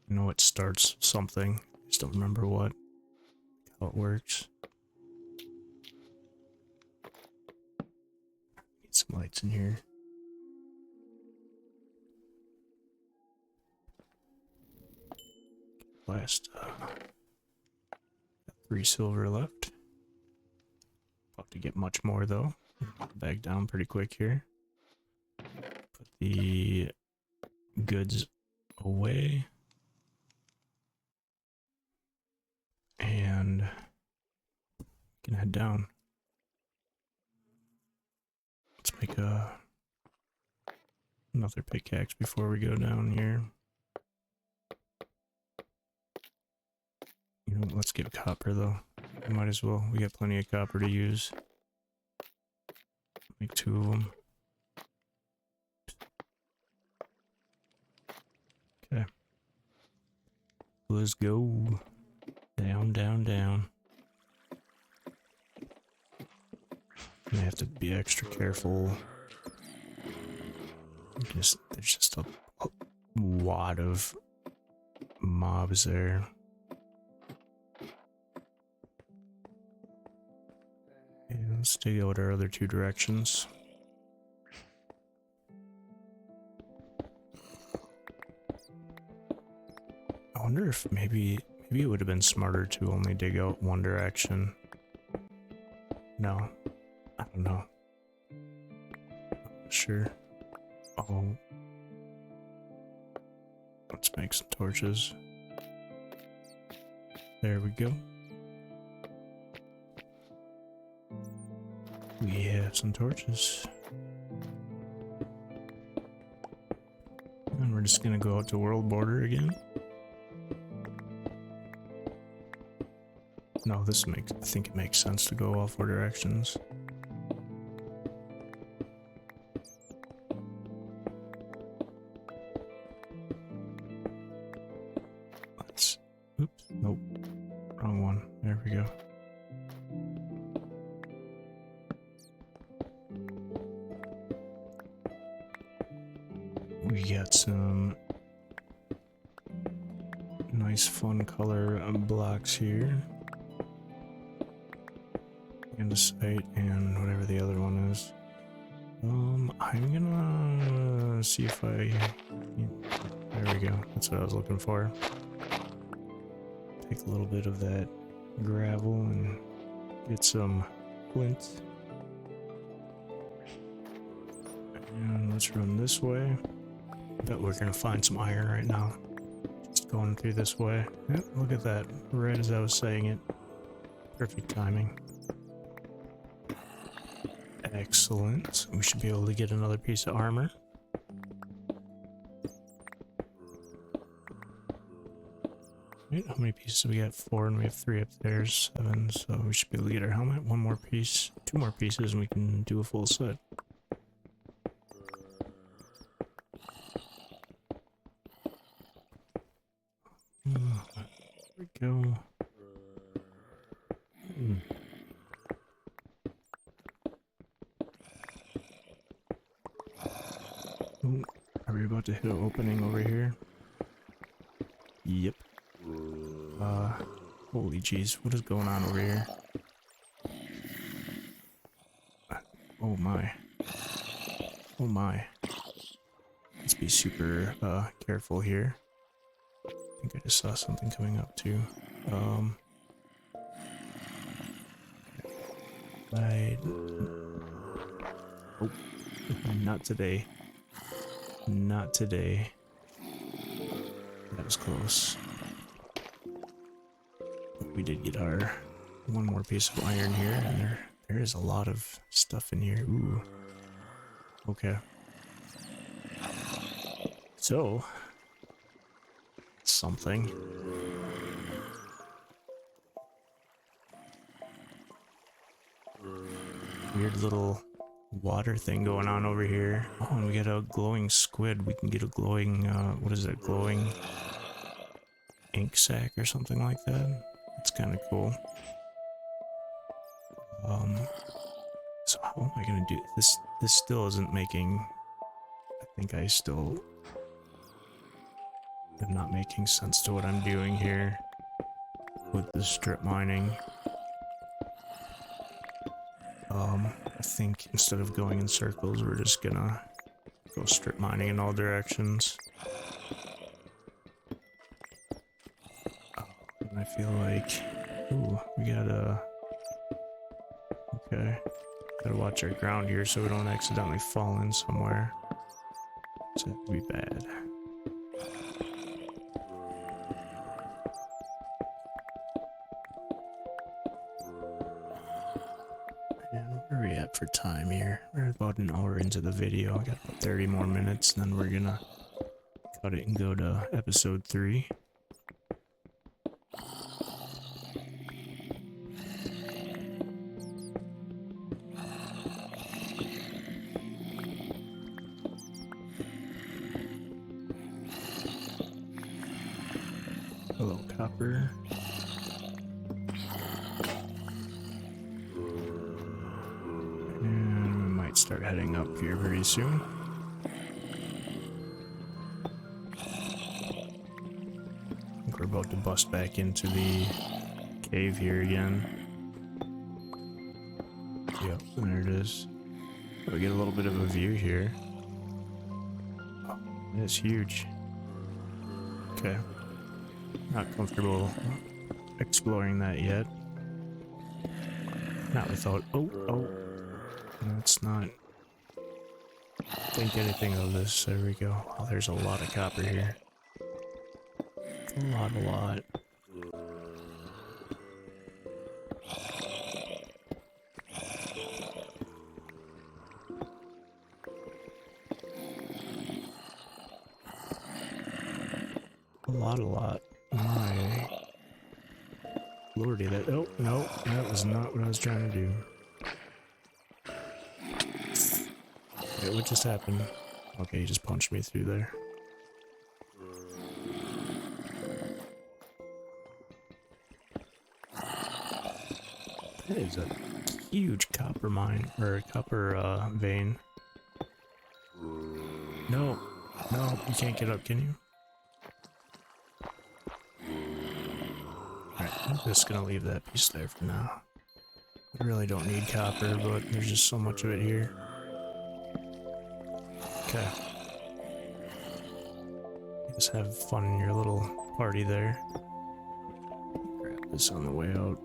I know it starts something. I just don't remember what. How it works. Need some lights in here. Last, got 3 silver left. About to get much more though. Back down pretty quick here. Put the goods away. And can head down. Let's make another pickaxe before we go down here. You know, let's get copper though. Might as well. We got plenty of copper to use. Make 2 of them. Okay. Let's go. Down, down, down. I have to be extra careful There's just a wad of mobs there. And let's dig out our other two directions. I wonder if maybe it would have been smarter to only dig out one direction. No, I don't know. Not sure. Oh, let's make some torches. There we go. We have some torches. And we're just gonna go out to world border again. No, I think it makes sense to go all four directions. Oops, nope, wrong one. There we go. We got some nice fun color blocks here. Andesite and whatever the other one is. I'm gonna see if there we go. That's what I was looking for. Take a little bit of that gravel and get some flint. And let's run this way. Bet we're gonna find some iron right now. Just going through this way. Yep, look at that. Right as I was saying it. Perfect timing. Excellent. We should be able to get another piece of armor. Right, how many pieces do we got? 4, and we have 3 up there. 7, so we should be able to get our helmet. 1 more piece, 2 more pieces, and we can do a full set. There we go. Are we about to hit an opening over here? Yep. Holy jeez, what is going on over here? Oh my. Oh my. Let's be super careful here. I think I just saw something coming up too. Right. Oh, not today. Not today. That was close. But we did get our 1 more piece of iron here, and there is a lot of stuff in here. Ooh. Okay. So, something. Weird little water thing going on over here. Oh, and we got a glowing squid. We can get a glowing, what is it, glowing ink sac or something like that. It's kind of cool. So how am I gonna do this? This still isn't making, I think I still am not making sense to what I'm doing here with the strip mining. I think instead of going in circles, we're just gonna go strip mining in all directions. And I feel like, ooh, we gotta, okay, gotta watch our ground here so we don't accidentally fall in somewhere. So that would be bad. Where are we at for time here? We're about an hour into the video. I got about 30 more minutes, and then we're gonna cut it and go to episode 3. Hello, copper. And we might start heading up here very soon. about to bust back into the cave here again. Yep, there it is. We get a little bit of a view here. Oh, it's huge. Okay. Not comfortable exploring that yet. Not without... Oh. Let's not think anything of this. There we go. Oh, there's a lot of copper here. A lot. A lot. My lordy, that... Oh, no, that was not what I was trying to do. Okay, what just happened? Okay, he just punched me through there. That is a huge copper mine, or copper vein. No, you can't get up, can you? Alright, I'm just gonna leave that piece there for now. I really don't need copper, but there's just so much of it here. Okay. Just have fun in your little party there. Grab this on the way out.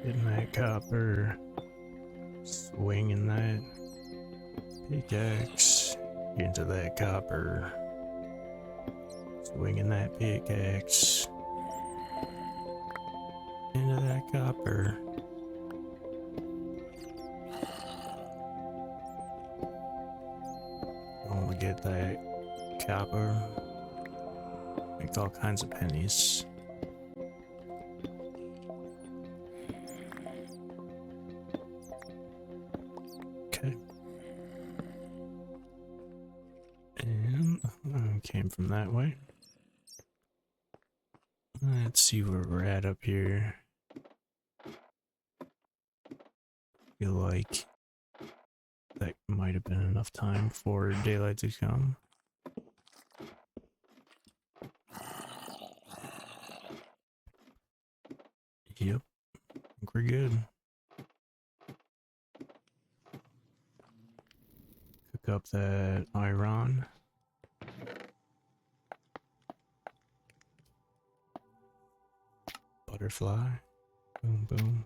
Getting that copper. Swinging that pickaxe into that copper. Swinging that pickaxe into that copper. Oh, get that copper. Make all kinds of pennies. Okay. And came from that way. Let's see where we're at up here. Feel like that might have been enough time for daylight to come. Yep, I think we're good. Cook up that iron. Butterfly. Boom, boom.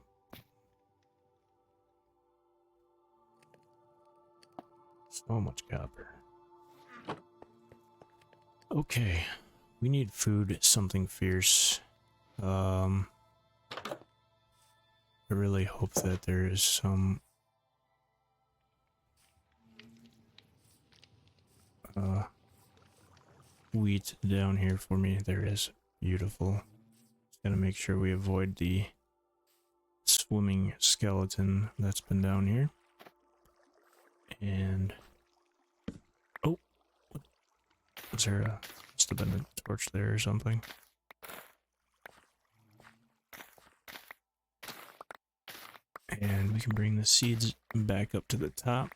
So much copper. Okay, we need food, something fierce. I really hope that there is some wheat down here for me. There is. Beautiful. Just gotta make sure we avoid the swimming skeleton that's been down here. And oh, was there a, must have been a torch there or something. And we can bring the seeds back up to the top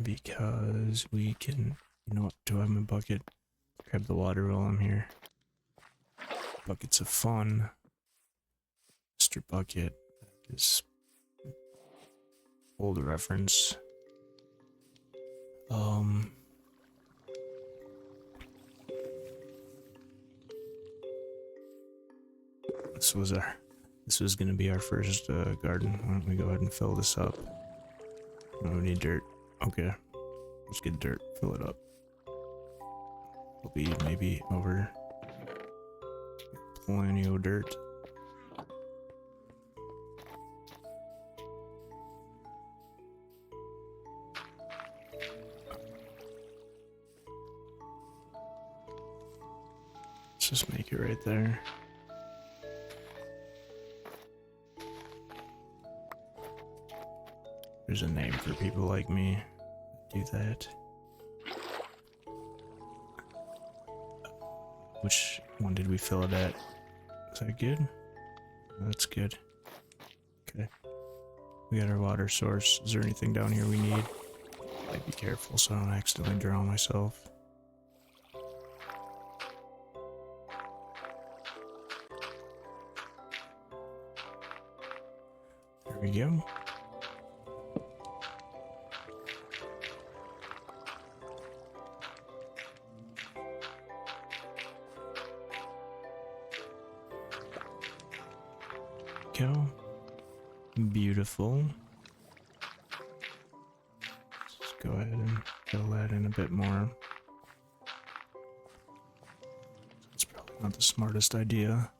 because we can, you know what, do I have my bucket? Grab the water while I'm here. Buckets of fun. Mr. Bucket is old reference. This was gonna be our first garden. Why don't we go ahead and fill this up? Oh, we need dirt. Okay, let's get dirt. Fill it up. We'll be maybe over plenty of dirt. Let's just make it right there. There's a name for people like me. Do that. Which one did we fill it at? Is that good? That's good. Okay. We got our water source. Is there anything down here we need? I'd be careful so I don't accidentally drown myself. There we go. Go. Beautiful. Let's go ahead and fill that in a bit more. It's probably not the smartest idea.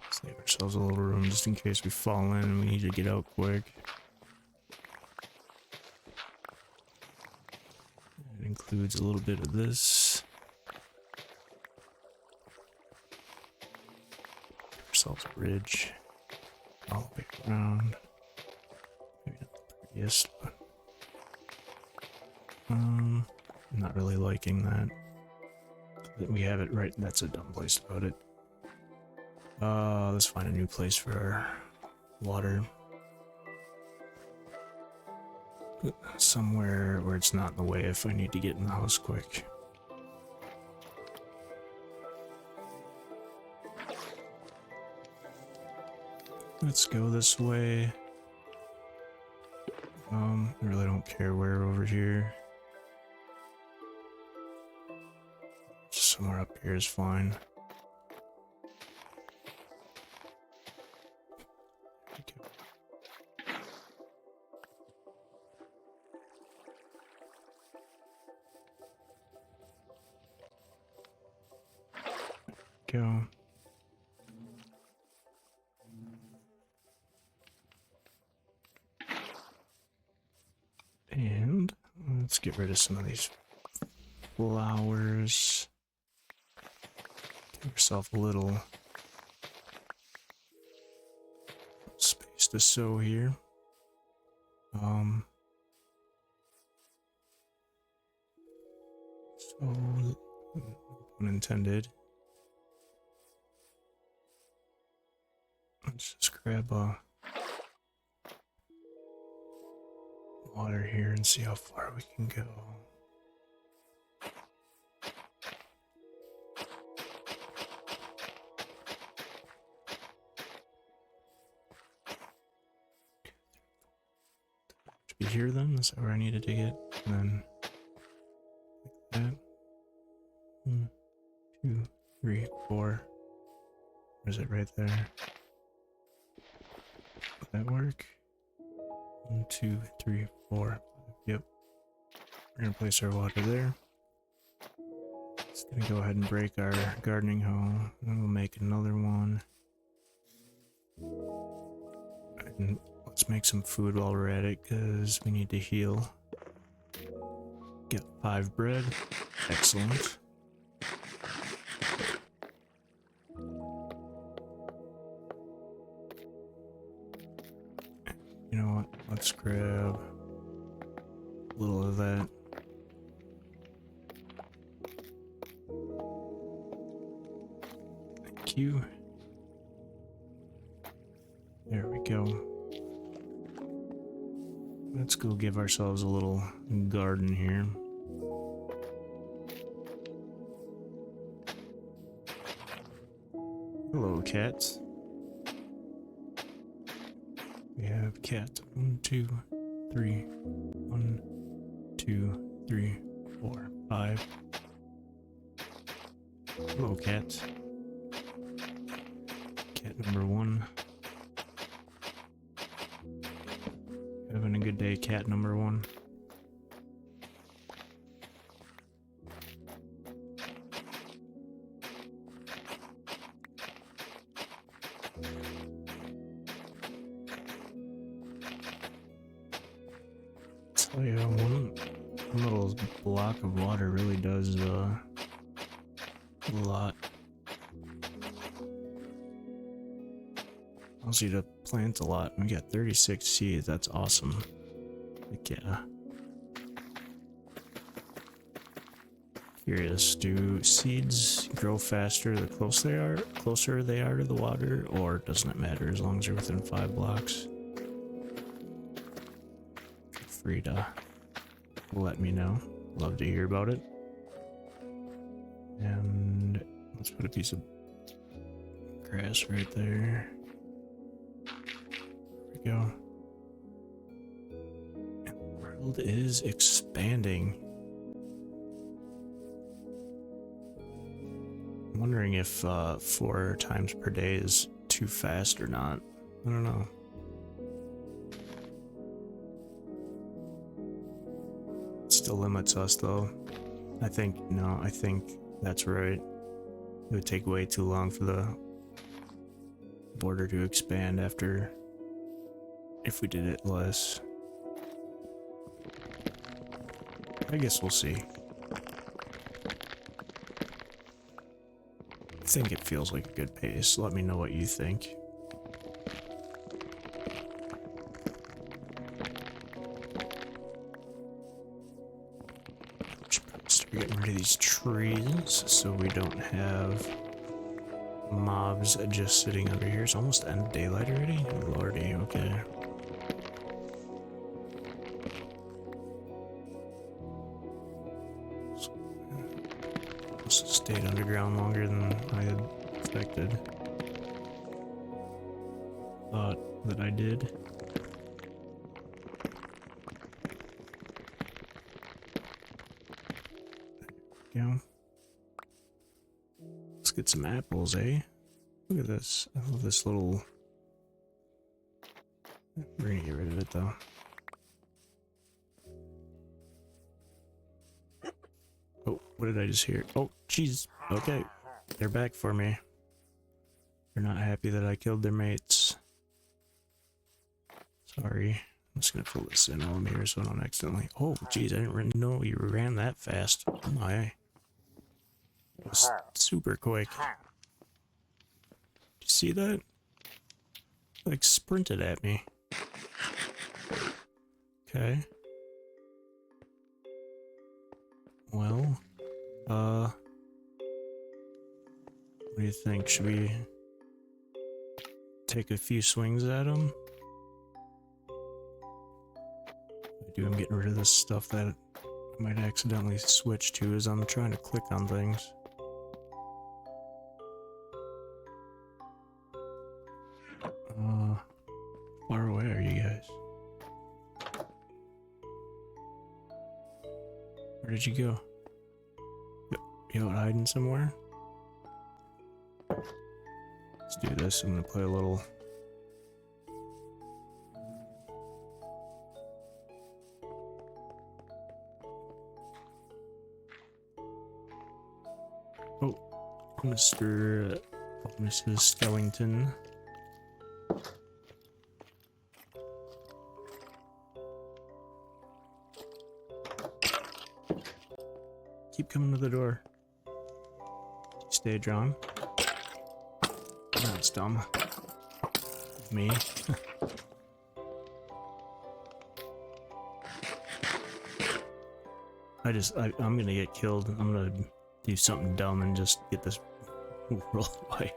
Let's leave ourselves a little room just in case we fall in and we need to get out quick. It includes a little bit of this. Ourselves a bridge all the way around. Maybe not the prettiest, but I'm not really liking that. We have it right. That's a dumb place to put it. Let's find a new place for our water. Somewhere where it's not in the way if I need to get in the house quick. Let's go this way. I really don't care where over here. Just somewhere up here is fine. Go. And let's get rid of some of these flowers. Give yourself a little space to sow here. So unintended. Let's just grab a water here and see how far we can go. Should be here then? Is that where I needed to get? And then like that. 1, 2, 3, 4. Or is it right there? Would that work? 1, 2, 3, 4. Yep. We're gonna place our water there. Just gonna go ahead and break our gardening hoe. And we'll make another one. And let's make some food while we're at it, because we need to heal. Get 5 bread. Excellent. You know what? Let's grab a little of that. Thank you. There we go. Let's go give ourselves a little garden here. Hello, cats. We have cat. 1, 2, 3. 1, 2, 3, 4, 5. Hello, cat. Cat number 1. Having a good day, cat number 1. So yeah, one little block of water really does a lot. Allows you to plant a lot. We got 36 seeds. That's awesome. Heck yeah. Curious, do seeds grow faster the closer they are to the water, or doesn't it matter as long as they're within 5 blocks? Feel free to let me know. Love to hear about it. And let's put a piece of grass right there. There we go. And the world is expanding. I'm wondering if 4 times per day is too fast or not. I don't know. It still limits us though. I think that's right. It would take way too long for the border to expand if we did it less. I guess we'll see. I think it feels like a good pace. Let me know what you think. Start getting rid of these trees so we don't have mobs just sitting under here. It's almost end of daylight already? Lordy, okay. Must have stayed underground longer than I had expected. Thought that I did. There we go. Let's get some apples, eh? Look at this. I love this little... We're gonna get rid of it though. Oh, what did I just hear? Oh, jeez. Okay. They're back for me. They're not happy that I killed their mates. Sorry. I'm just gonna fill this in all here so I don't accidentally... Oh, jeez, I didn't know you ran that fast. Oh my. It was super quick. Did you see that? Like sprinted at me. Okay. Well, what do you think? Should we take a few swings at him? I'm getting rid of this stuff that I might accidentally switch to as I'm trying to click on things. Far away are you guys? Where did you go? You out hiding somewhere? Let's do this. I'm gonna play a little... Oh, Mr. Skellington. Keep coming to the door. Stay drawn. That's dumb. Me. I'm gonna get killed. I'm gonna do something dumb and just get this world wide.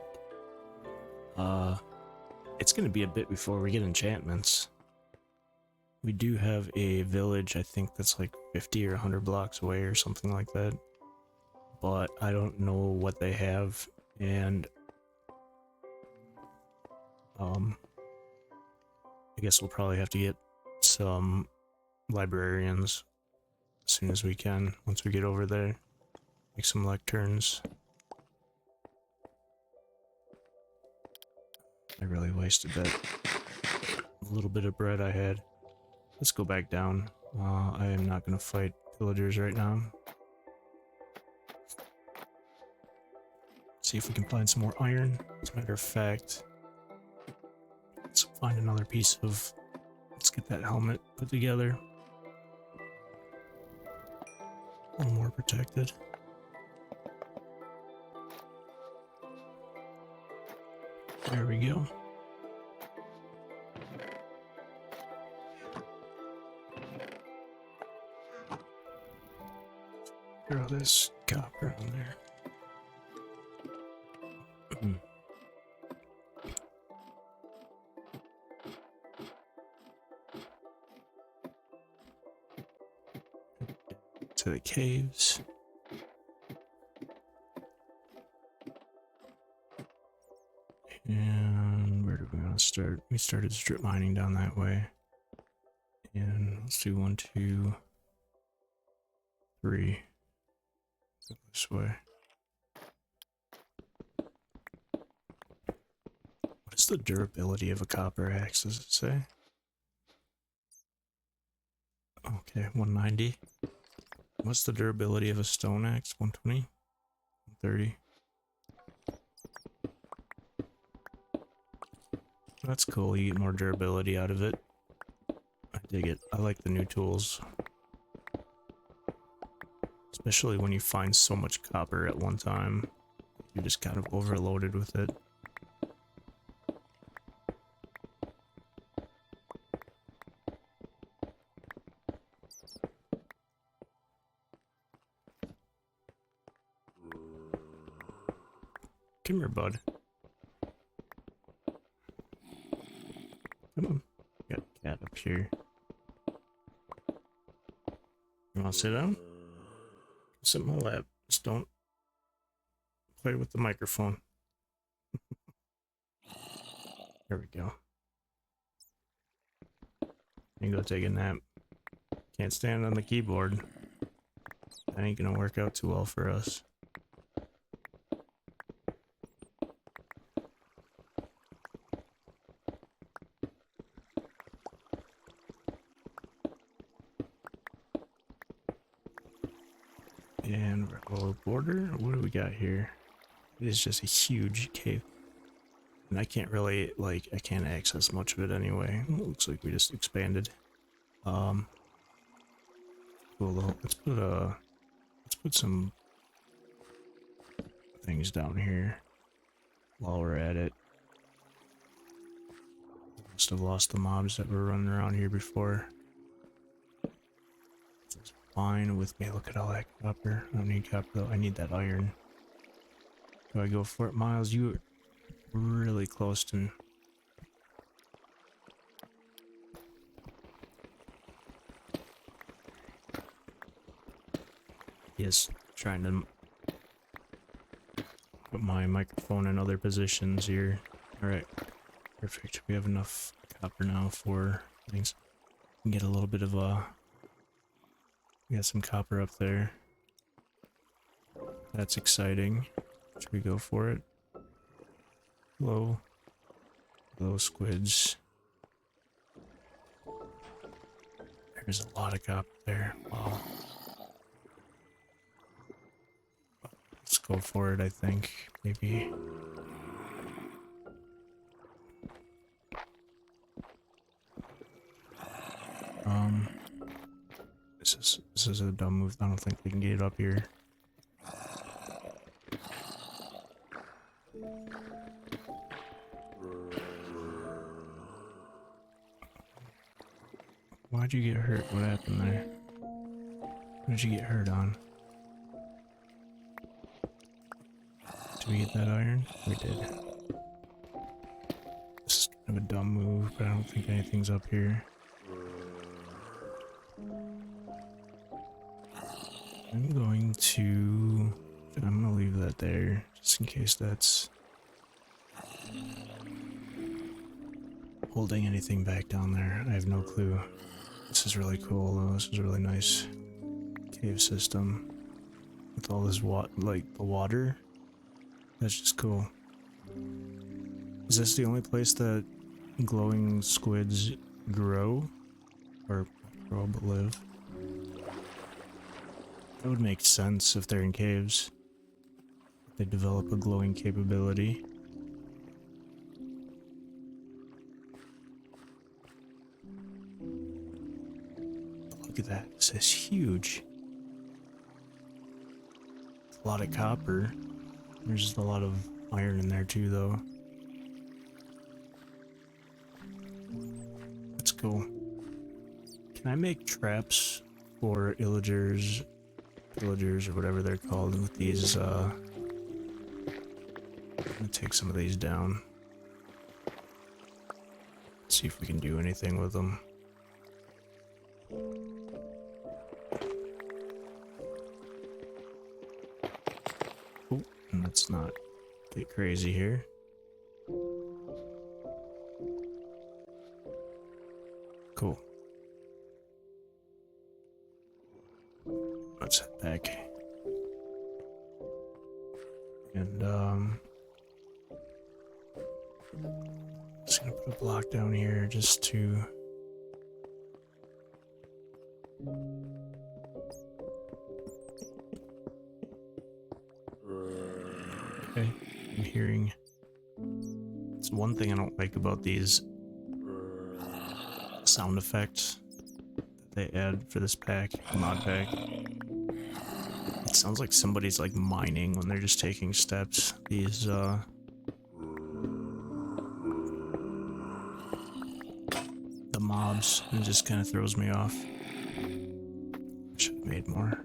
It's gonna be a bit before we get enchantments. We do have a village, I think that's like 50 or 100 blocks away or something like that. But I don't know what they have, and I guess we'll probably have to get some librarians as soon as we can, once we get over there. Make some lecterns. I really wasted that little bit of bread I had. Let's go back down. I am not going to fight villagers right now. See if we can find some more iron. As a matter of fact, let's find another piece of... Let's get that helmet put together. A little more protected. There we go. Throw this copper on there. To the caves. And where do we want to start? We started strip mining down that way. And let's do 1, 2, 3. Go this way. What is the durability of a copper axe, does it say? Okay, 190. What's the durability of a stone axe? 120? 130? That's cool, you get more durability out of it. I dig it. I like the new tools. Especially when you find so much copper at one time. You're just kind of overloaded with it. Come here, bud. Come on. Got a cat up here. You want to sit down? Sit in my lap. Just don't play with the microphone. There we go. You can go take a nap. Can't stand on the keyboard. That ain't gonna work out too well for us. And we're at lower border. What do we got here? It is just a huge cave. And I can't really, like, I can't access much of it anyway. It looks like we just expanded. Cool though. Let's put some things down here while we're at it. Must have lost the mobs that were running around here before. It's fine with me. Look at all that copper. I don't need copper though. I need that iron. Do I go for it, Miles? You were really close to... Yes, trying to put my microphone in other positions here. Alright, perfect. We have enough copper now for things. We can get a little bit of a... We got some copper up there. That's exciting. Should we go for it? Hello. Hello, squids. There's a lot of copper there. Wow. Let's go for it, I think. Maybe. This is a dumb move. I don't think we can get it up here. Why'd you get hurt? What happened there? What did you get hurt on? Did we get that iron? We did. This is kind of a dumb move, but I don't think anything's up here. I'm gonna leave that there, just in case that's holding anything back down there. I have no clue. This is really cool though. This is a really nice cave system with all this the water. That's just cool. Is this the only place that glowing squids grow? Or grow but live? That would make sense if they're in caves. They develop a glowing capability. Look at that. This is huge. A lot of copper. There's just a lot of iron in there too, though. That's cool. Can I make traps for illagers pillagers or whatever they're called with these, I'm gonna take some of these down. See if we can do anything with them. Oh, and let's not get crazy here. Cool. Let's head back. And, just gonna put a block down here just to... Okay, I'm hearing... It's one thing I don't like about these sound effects that they add for this pack, mod pack. It sounds like somebody's like mining when they're just taking steps. These, the mobs, it just kind of throws me off. Should have made more.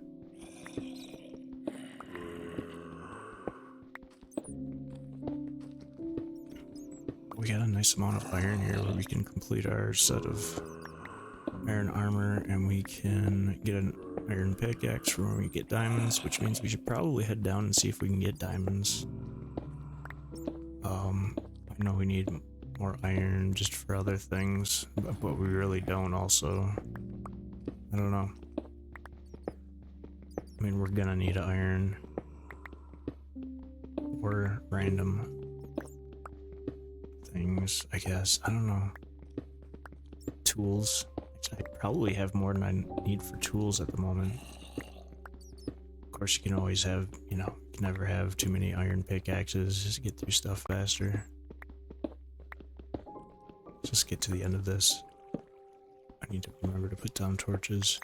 We got a nice amount of iron here where we can complete our set of iron armor, and we can get an iron pickaxe for when we get diamonds, which means we should probably head down and see if we can get diamonds. I know we need more iron just for other things, but we really don't also. I don't know. I mean, we're gonna need iron or random things, I guess. I don't know. Tools. I probably have more than I need for tools at the moment. Of course, you can always have, you know, you can never have too many iron pickaxes just to get through stuff faster. Let's just get to the end of this. I need to remember to put down torches.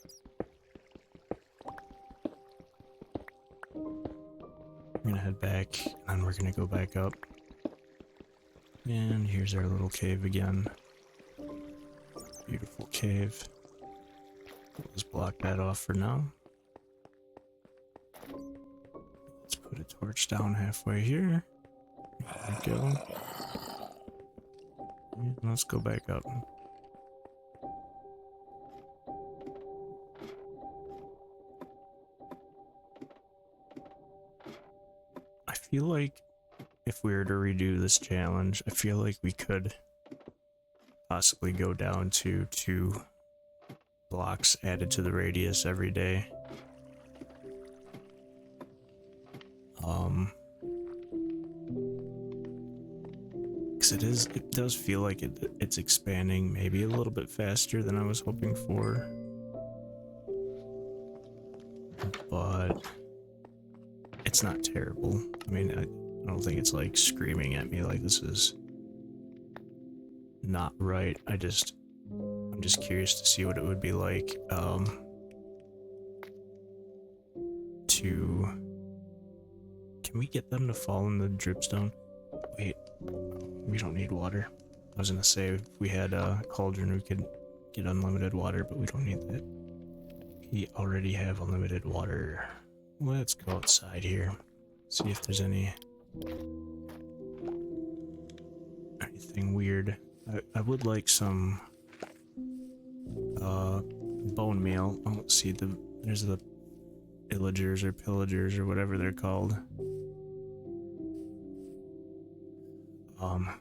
We're gonna head back, and then we're gonna go back up. And here's our little cave again. Beautiful cave. Let's block that off for now. Let's put a torch down halfway here. There we go. And let's go back up. I feel like if we were to redo this challenge, I feel like we could possibly go down to 2 blocks added to the radius every day. Because it does feel like it's expanding maybe a little bit faster than I was hoping for. But it's not terrible. I mean, I don't think it's like screaming at me like this is not right. I'm just curious to see what it would be like can we get them to fall in the dripstone? Wait, we don't need water. I was gonna say if we had a cauldron we could get unlimited water, but we don't need that. We already have unlimited water. Let's go outside here. See if there's anything weird. I would like some bone meal. Oh, see there's the villagers or pillagers or whatever they're called.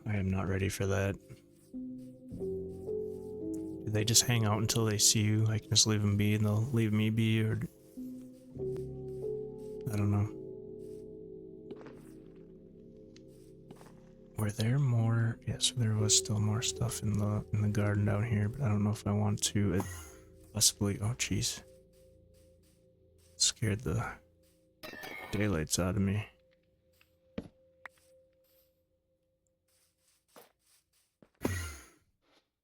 I am not ready for that. Do they just hang out until they see you? I can just leave them be and they'll leave me be, or I don't know. Were there more? Yes, there was still more stuff in the garden down here, but I don't know if I want to. Possibly. Oh, jeez. Scared the daylights out of me.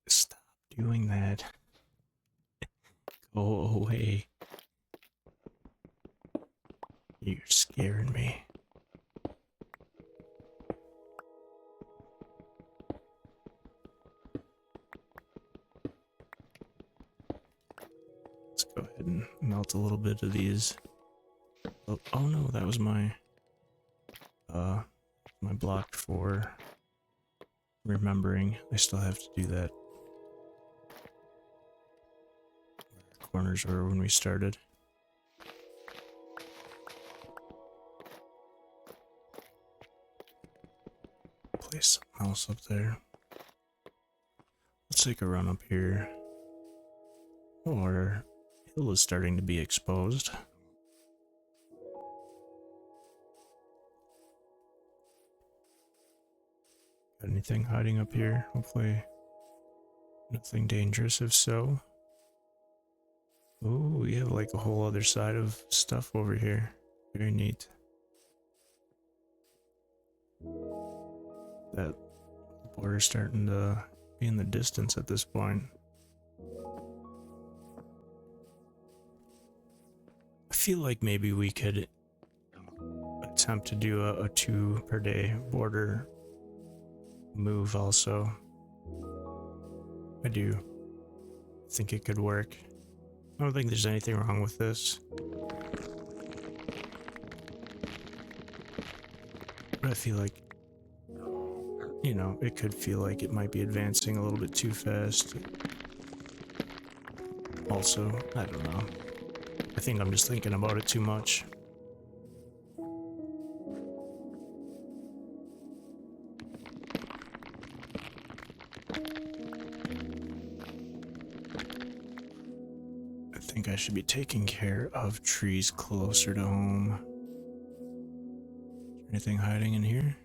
Stop doing that. Go away. You're scaring me. Let's go ahead and melt a little bit of these Oh no, that was my my block for remembering. I still have to do that. Corners were when we started. Place something else up there. Let's take a run up here. Oh, our hill is starting to be exposed. Got anything hiding up here? Hopefully nothing dangerous. If so, oh, we have like a whole other side of stuff over here. Very neat. That border's starting to be in the distance at this point. I feel like maybe we could attempt to do a 2 per day border move also. I do think it could work. I don't think there's anything wrong with this. But I feel like, you know, it could feel like it might be advancing a little bit too fast. Also, I don't know. I think I'm just thinking about it too much. I think I should be taking care of trees closer to home. Is there anything hiding in here?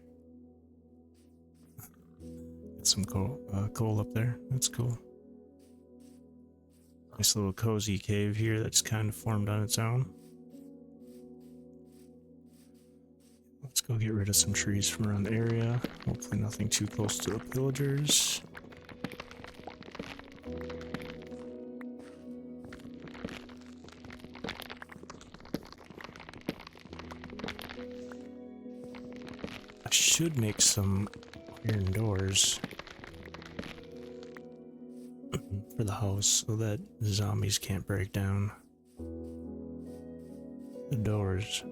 Got some coal up there. That's cool. Nice little cozy cave here that's kind of formed on its own. Let's go get rid of some trees from around the area. Hopefully nothing too close to the pillagers. I should make some iron doors for the house so that zombies can't break down the doors.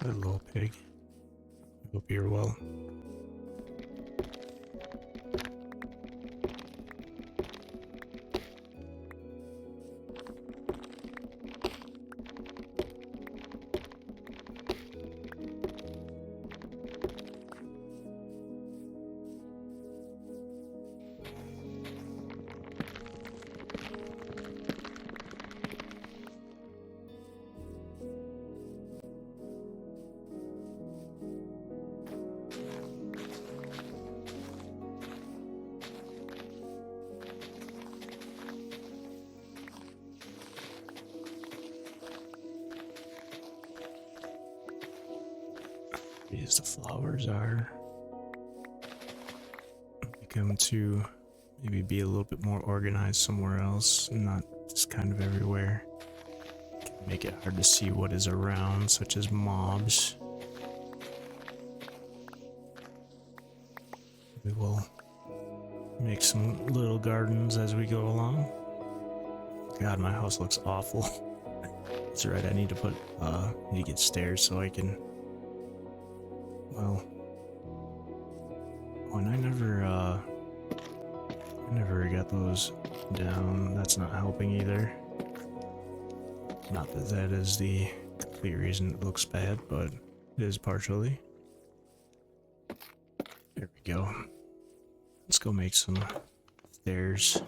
That little pig. I hope you're well. These the flowers are. Make them to maybe be a little bit more organized somewhere else and not just kind of everywhere. Make it hard to see what is around, such as mobs. We will make some little gardens as we go along. God, my house looks awful. That's right, I need to put, need to get stairs so I can, well, oh, and I never got those down. That's not helping either. Not that that is the complete reason it looks bad, but it is partially. There we go. Let's go make some stairs.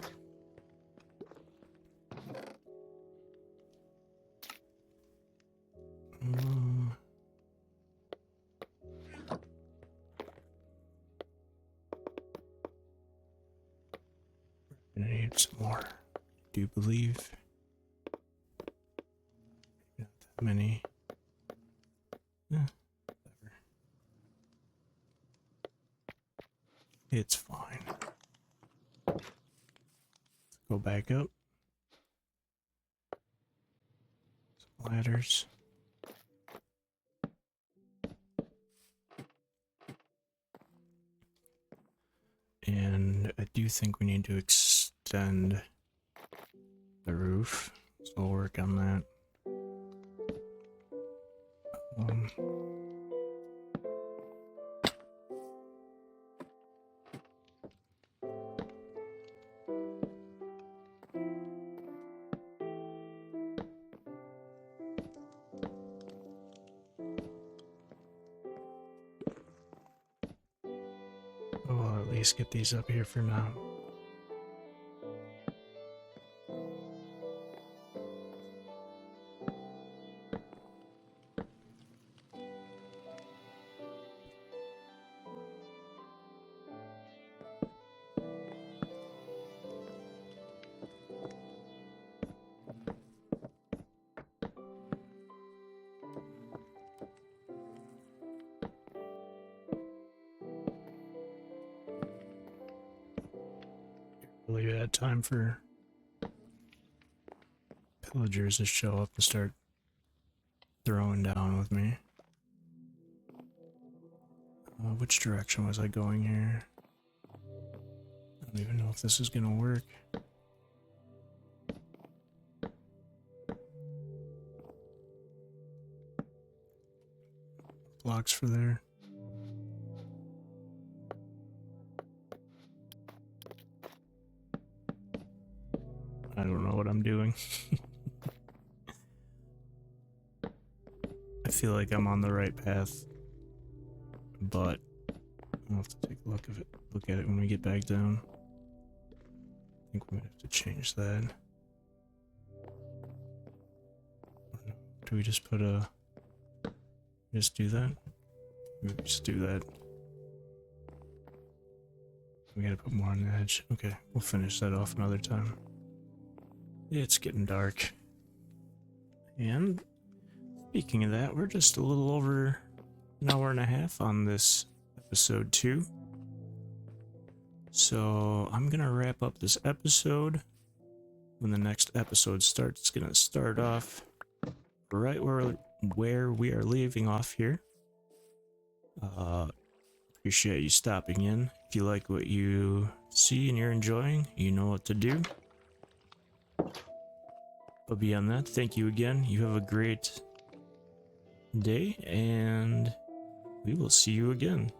I need some more. I do believe. Not that many. Whatever. It's fine. Let's go back up. Some ladders. And I do think we need to extend the roof, so we'll work on that. We'll at least get these up here for now. Really bad time for pillagers to show up and start throwing down with me. Which direction was I going here? I don't even know if this is gonna work. Blocks for there. I don't know what I'm doing. I feel like I'm on the right path, but I'll have to take a look at it when we get back down. I think we might have to change that. Do we just put a... just do that? Maybe we just do that. We gotta put more on the edge. Okay, we'll finish that off another time. It's getting dark. And speaking of that, we're just a little over an hour and a half on this episode 2. So I'm gonna wrap up this episode. When the next episode starts, it's gonna start off right where we are leaving off here. Appreciate you stopping in. If you like what you see and you're enjoying, you know what to do. But beyond that, thank you again. You have a great day, and we will see you again.